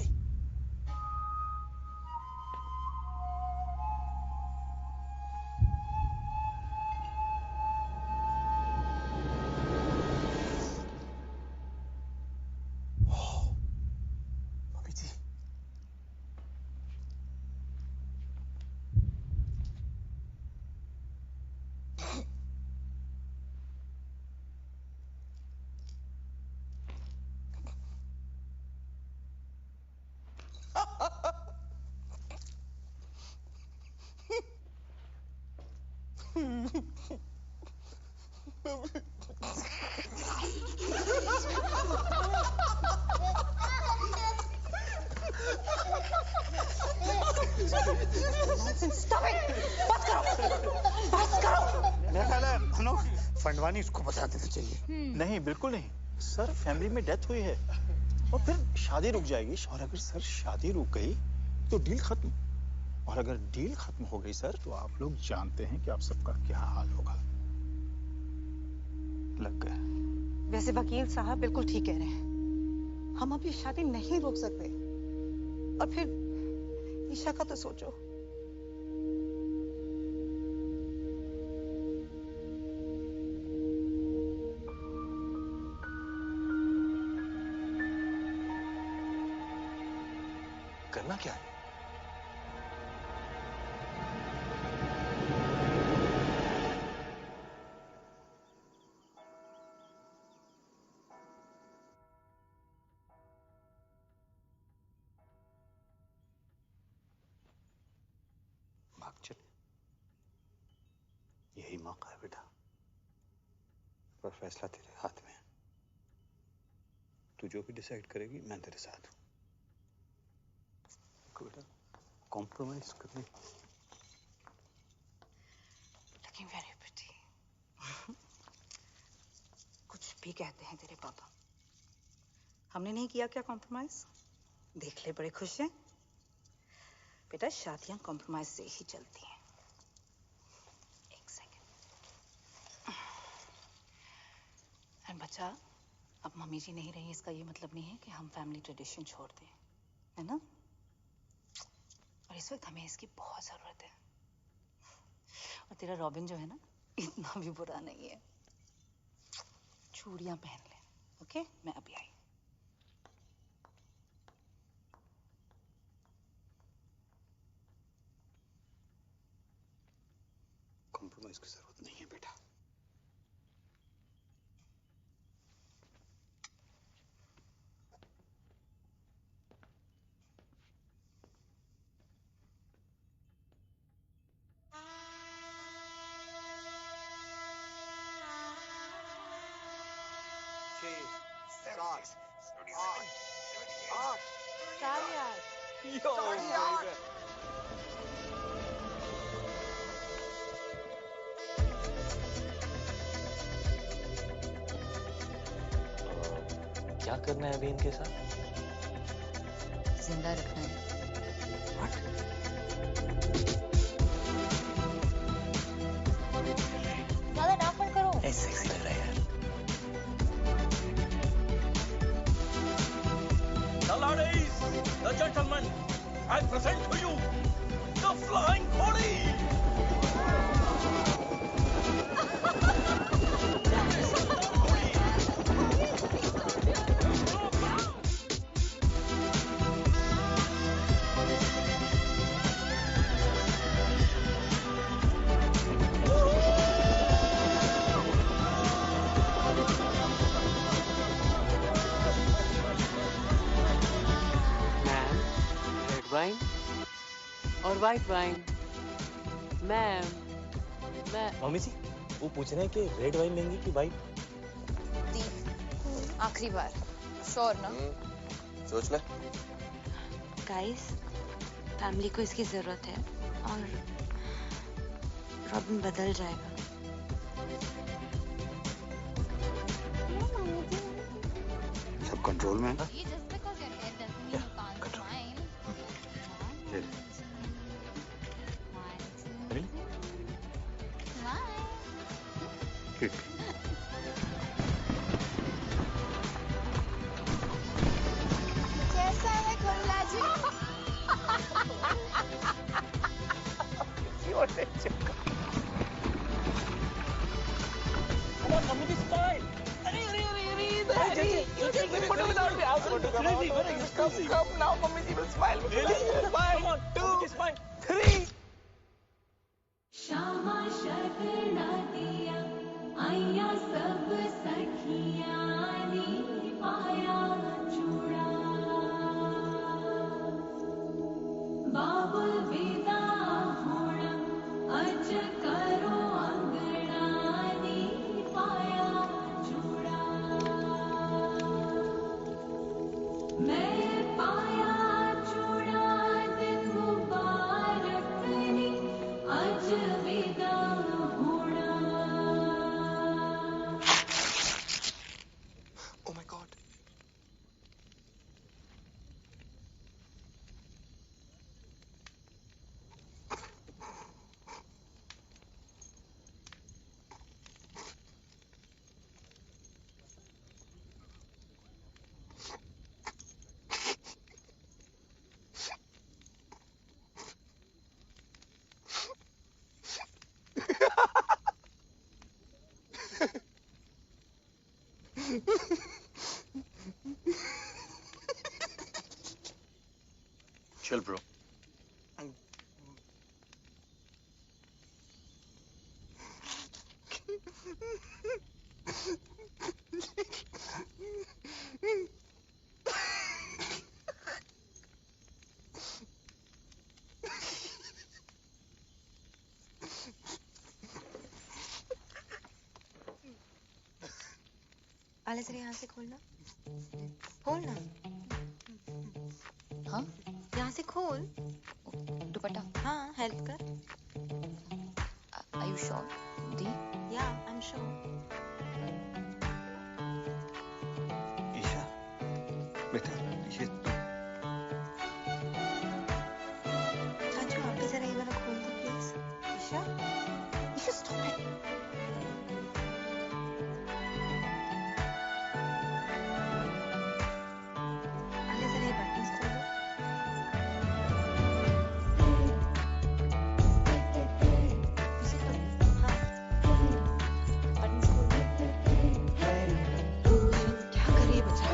फंडवानी इसको बता देना चाहिए। नहीं बिल्कुल नहीं सर, फैमिली में डेथ हुई है और फिर शादी रुक जाएगी। और अगर सर शादी रुक गई तो डील खत्म, और अगर डील खत्म हो गई सर तो आप लोग जानते हैं कि आप सबका क्या हाल होगा। लग गए। वैसे वकील साहब बिल्कुल ठीक कह रहे हैं, हम अब ये शादी नहीं रोक सकते। और फिर ईशा का तो सोचो। करना क्या है? भाग चले, यही मौका है बेटा, पर फैसला तेरे हाथ में है। तू जो भी डिसाइड करेगी मैं तेरे साथ हूं। बेटा कॉम्प्रोमाइज करने। Looking very pretty. कुछ भी कहते हैं तेरे पापा, हमने नहीं किया क्या कॉम्प्रोमाइज? देख ले, बड़े खुश हैं। बेटा शादियां कॉम्प्रोमाइज से ही चलती हैं। एक सेकंड। और बच्चा, अब मम्मी जी नहीं रही, इसका ये मतलब नहीं है कि हम फैमिली ट्रेडिशन छोड़ दें, है ना? और इस वक्त हमें इसकी बहुत जरूरत है। और तेरा रॉबिन जो है ना, इतना भी बुरा नहीं है। चूड़ियां पहन ले, ओके? मैं अभी आई। कॉम्प्रोमाइज की जरूरत नहीं है बेटा। क्या करना है अभी इनके साथ? जिंदा रखना है। ज्यादा नाक मत करो। सेक्सी लग रहा है यार। The ladies, the gentlemen, I present to you the Flying Holy. Wine और वाइट वाइन। मैम, मम्मी जी, वो पूछ रहे हैं कि रेड वाइन लेंगी कि वाइट? आखिरी बार, श्योर ना? सोच ले। गाइस, फैमिली को इसकी जरूरत है और रॉबिन बदल जाएगा। सब कंट्रोल में है? कैसा है खुल्ला जी? मम्मी की smile. Come now, Mummy ji will smile. Really? One, Come on, two, smile. 3. Shyama शरणा दिया आया सब सखियां ने पाया चूड़ा बाबुल विदा होना अज करो अंगना ने पाया चूड़ा मैं पाया चूड़ा दिन मुबारक ने अज विदा होना। Oh my God. Chill, bro. आले जरा यहाँ से खोलना। खोलना। हाँ? यहाँ से खोल। दुपट्टा। हाँ, हेल्प कर। Are you sure? The? Yeah, I'm sure. Isha, बेटा ये चाचू आप भी जरा ये वाला खोल दो please. Isha, Isha stop it. आले जरा ये बटन्स खोल दो। पीछे खोल। हाँ। बटन्स खोल दो। क्या कर रही है बच्चा?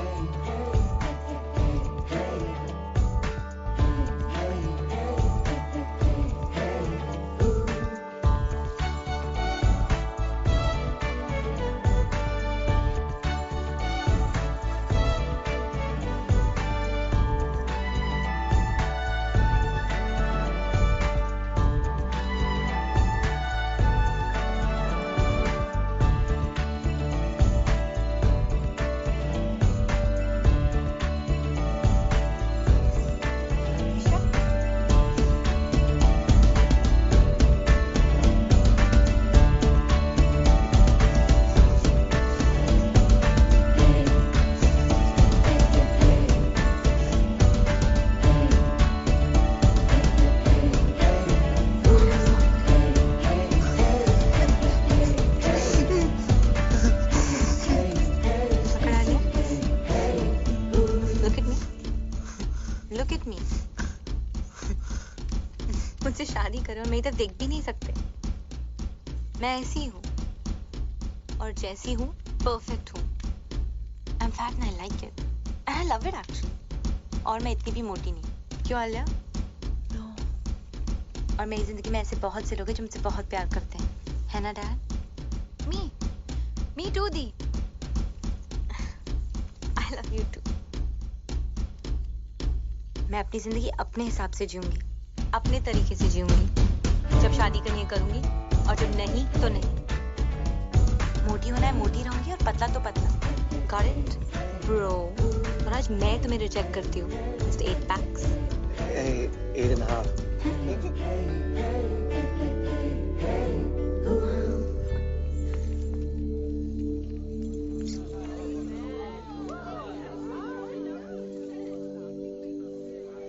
शादी करें और मेरी तरफ देख भी नहीं सकते। मैं ऐसी हूँ और जैसी हूँ परफेक्ट हूँ। I am fat and I like it and I love it actually. और मैं इतनी भी मोटी नहीं। क्यों आलिया? और मेरी जिंदगी में ऐसे बहुत से लोग हैं जो मुझसे बहुत प्यार करते हैं, है ना डैड? मी टू दी। I love you too. मैं अपनी जिंदगी अपने हिसाब से जीऊंगी, अपने तरीके से जीऊंगी। जब शादी करनी है करूंगी और जब नहीं तो नहीं। मोटी होना है मोटी रहूंगी और पतला तो पतला। Got it bro? और आज मैं तुम्हें रिजेक्ट करती हूँ। Just 8 packs. 8.5.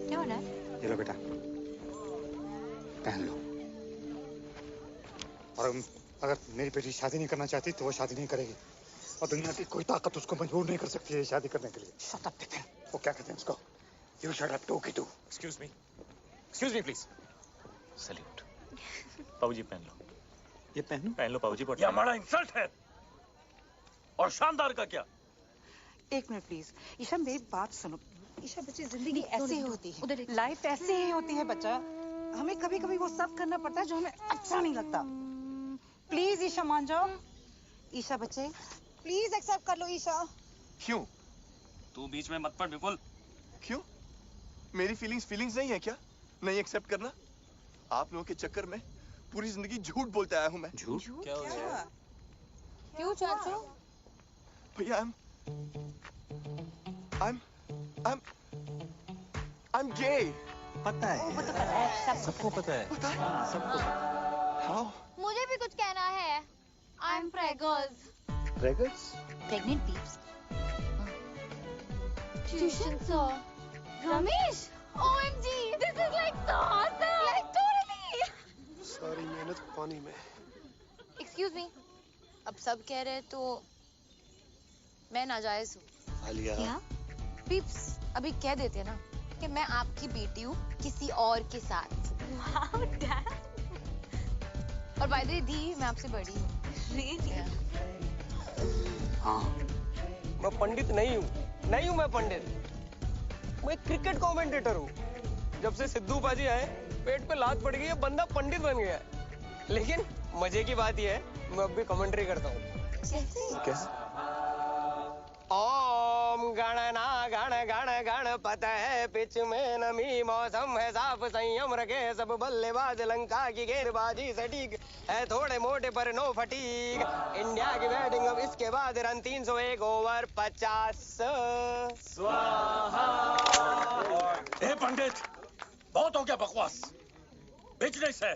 क्या हो रहा है? ये लो बेटा, पहन लो। और अगर मेरी बेटी शादी नहीं करना चाहती तो वो शादी नहीं करेगी और दुनिया की कोई ताकत उसको मजबूर नहीं कर सकती है शादी करने के लिए। Shut up, Bipin. वो क्या कहते हैं उसको? You shut up, टोकी तू। Excuse me please. Salute. पाऊजी पहन लो। ये पहन लो पाऊजी। ये हमारा इंसल्ट है। और शानदार का क्या? एक मिनट प्लीज। ईशा मेरी बात सुनो। ईशा बच्ची जिंदगी ऐसे ही होती है, लाइफ ऐसे ही होती है बच्चा। हमें कभी कभी वो सब करना पड़ता है जो हमें अच्छा नहीं लगता। प्लीज ईशा मान जाओ। ईशा बच्चे प्लीज एक्सेप्ट कर लो ईशा। क्यों? तू बीच में मत पड़ विपुल। क्यों? मेरी फीलिंग्स नहीं है क्या? नहीं एक्सेप्ट करना? आप लोगों के चक्कर में पूरी जिंदगी झूठ बोलते आया हूँ मैं। झूठ? क्या हो गया? क्यों चाचू? भैया I'm gay. पता है। सबको पता है। सबको। How? मुझे भी कुछ कहना है। I'm preggers. Preggers? Pregnant peeps. Tuition sir. Ramesh. OMG. This is like so awesome. Like totally. सारी मेहनत पानी में। Excuse me. अब सब कह रहे हैं तो मैं नाजायज हूँ। आलिया। क्या? पीप्स अभी कह देते हैं ना कि मैं आपकी बेटी हूँ किसी और के साथ। Wow, Dad. और by the way दी मैं आपसे बड़ी हूँ। Really? हाँ। मैं पंडित नहीं हूँ मैं पंडित। मैं क्रिकेट कमेंटेटर हूँ। जब से सिद्धू पाजी आए पेट पे लात पड़ गई है, बंदा पंडित बन गया है। लेकिन मजे की बात यह है मैं अब भी कमेंट्री करता हूँ। कैसे? ओम गणना गण गण गणपत है पिच में नमी मौसम है साफ संयम रखे सब बल्लेबाज लंका की गेंदबाजी सटीक है थोड़े मोटे पर नो फटीक इंडिया की बैटिंग अब इसके बाद रन 301 ओवर 50 स्वाहा। ए पंडित बहुत हो गया बकवास। बिजनेस है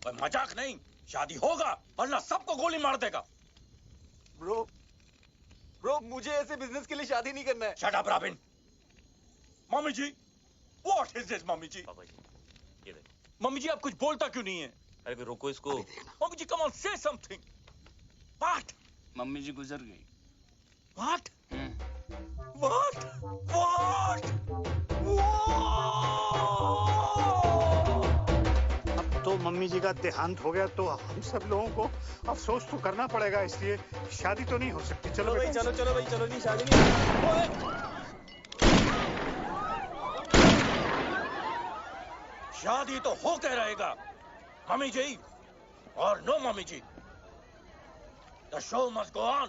और मजाक नहीं। शादी होगा वरना सबको गोली मार देगा। ब्रो मुझे ऐसे बिजनेस के लिए शादी नहीं करना है। Shut up Robin. Mummy ji what is this? Mummy ji papa ji ये देख। मम्मी जी आप कुछ बोलता क्यों नहीं है? अरे फिर रोको इसको। Mummy ji come on say something. What? Mummy ji गुजर गई। व्हाट? व्हाट? व्हाट? अब तो मम्मी जी का देहांत हो गया तो हम सब लोगों को अफसोस तो करना पड़ेगा, इसलिए शादी तो नहीं हो सकती। चलो भाई चलो भाई चलो जी शादी नहीं। शादी तो होके रहेगा मम्मी जी और नो मम्मी जी। The show must go on.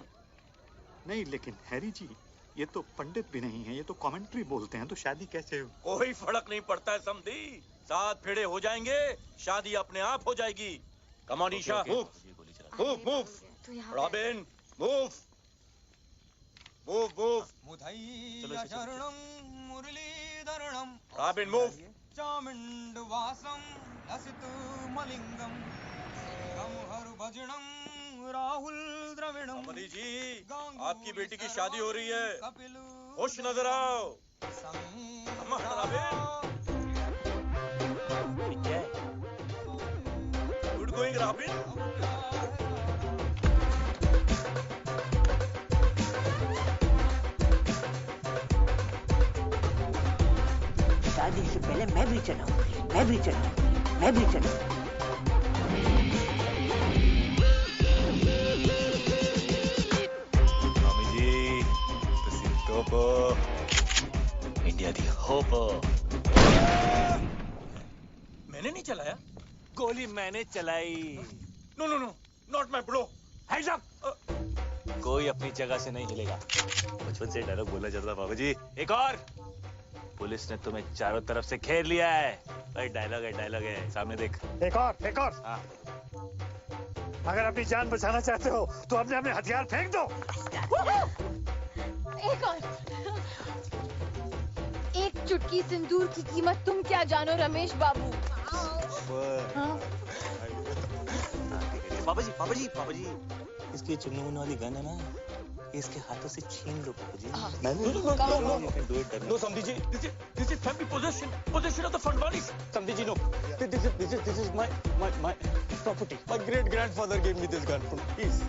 नहीं लेकिन हैरी जी ये तो पंडित भी नहीं है, ये तो कमेंट्री बोलते हैं, तो शादी कैसे हो? कोई फर्क नहीं पड़ता है समधी। 7 फेरे हो जाएंगे शादी अपने आप हो जाएगी। Come on Isha move. Robin move. Robin move. चामुंडवासम लसित मलिंगम हरु भजनम राहुल द्रविणम। समधी जी आपकी बेटी की शादी हो रही है, खुश नजर आओ। Good going robin. शादी से पहले मैं भी चलाऊंगी। मैं भी चली। मामी जी, तुसी टोपो, इंडिया दी होपो। मैंने नहीं चलाया। गोली मैंने चलाई। No no no, not my bro. Hands up. कोई अपनी जगह से नहीं हिलेगा। बचपन से डायलॉग बोला जाता था बाबूजी। एक और, पुलिस ने तुम्हें चारों तरफ से घेर लिया है। भाई डायलॉग है, सामने देख। एक और। हाँ। अगर अपनी जान बचाना चाहते हो तो अपने अपने हथियार फेंक दो। एक और। एक चुटकी सिंदूर की कीमत तुम क्या जानो रमेश बाबू। हाँ? पापा जी, इसकी चुन्नू वाली गन है ना, इसके हाथों से छीन लो पापा जी। नो समझी जी, this is family possession of the Fadwanis. समझी जी, no. This is my property. My great grandfather gave me this gun. Please.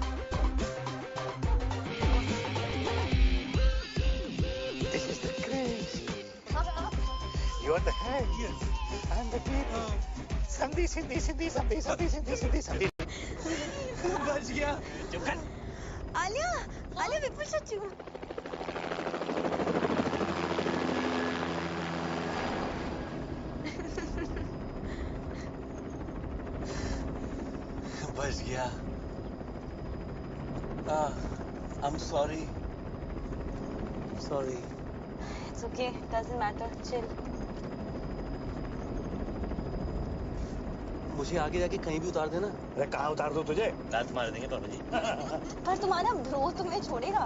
This is the crazy. You are the head. Yes. I'm the tail. Sandhi. बच गया। आलिया विपुल चाचू। बच गया। I'm sorry. It's okay, doesn't matter, chill. मुझे आगे जाके कहीं भी उतार देना। अरे कहाँ उतार दो तुझे? लात मार देंगे पापा जी। पर तुम्हारा ब्रो तुम्हें छोड़ेगा।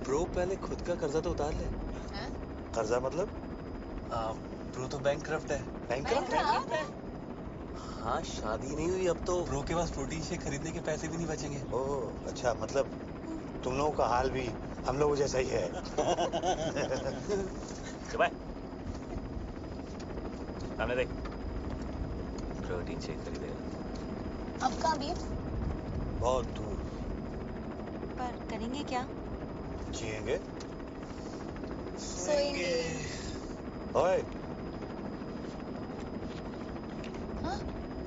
ब्रो पहले खुद का कर्जा तो उतार ले। कर्जा मतलब? ब्रो तो बैंकक्रप्ट है। बैंकक्रप्ट? हाँ, शादी नहीं हुई अब तो ब्रो के पास प्रोटीन शेक खरीदने के पैसे भी नहीं बचेंगे। ओह अच्छा, मतलब तुम लोगों का हाल भी हम लोगों जैसा ही है। चल सामने देख, प्रोटीन शेक खरीदेगा। अब कहाँ भी? बहुत दूर। पर करेंगे क्या? जिएंगे, सोएंगे। ओए हाँ?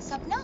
सपना?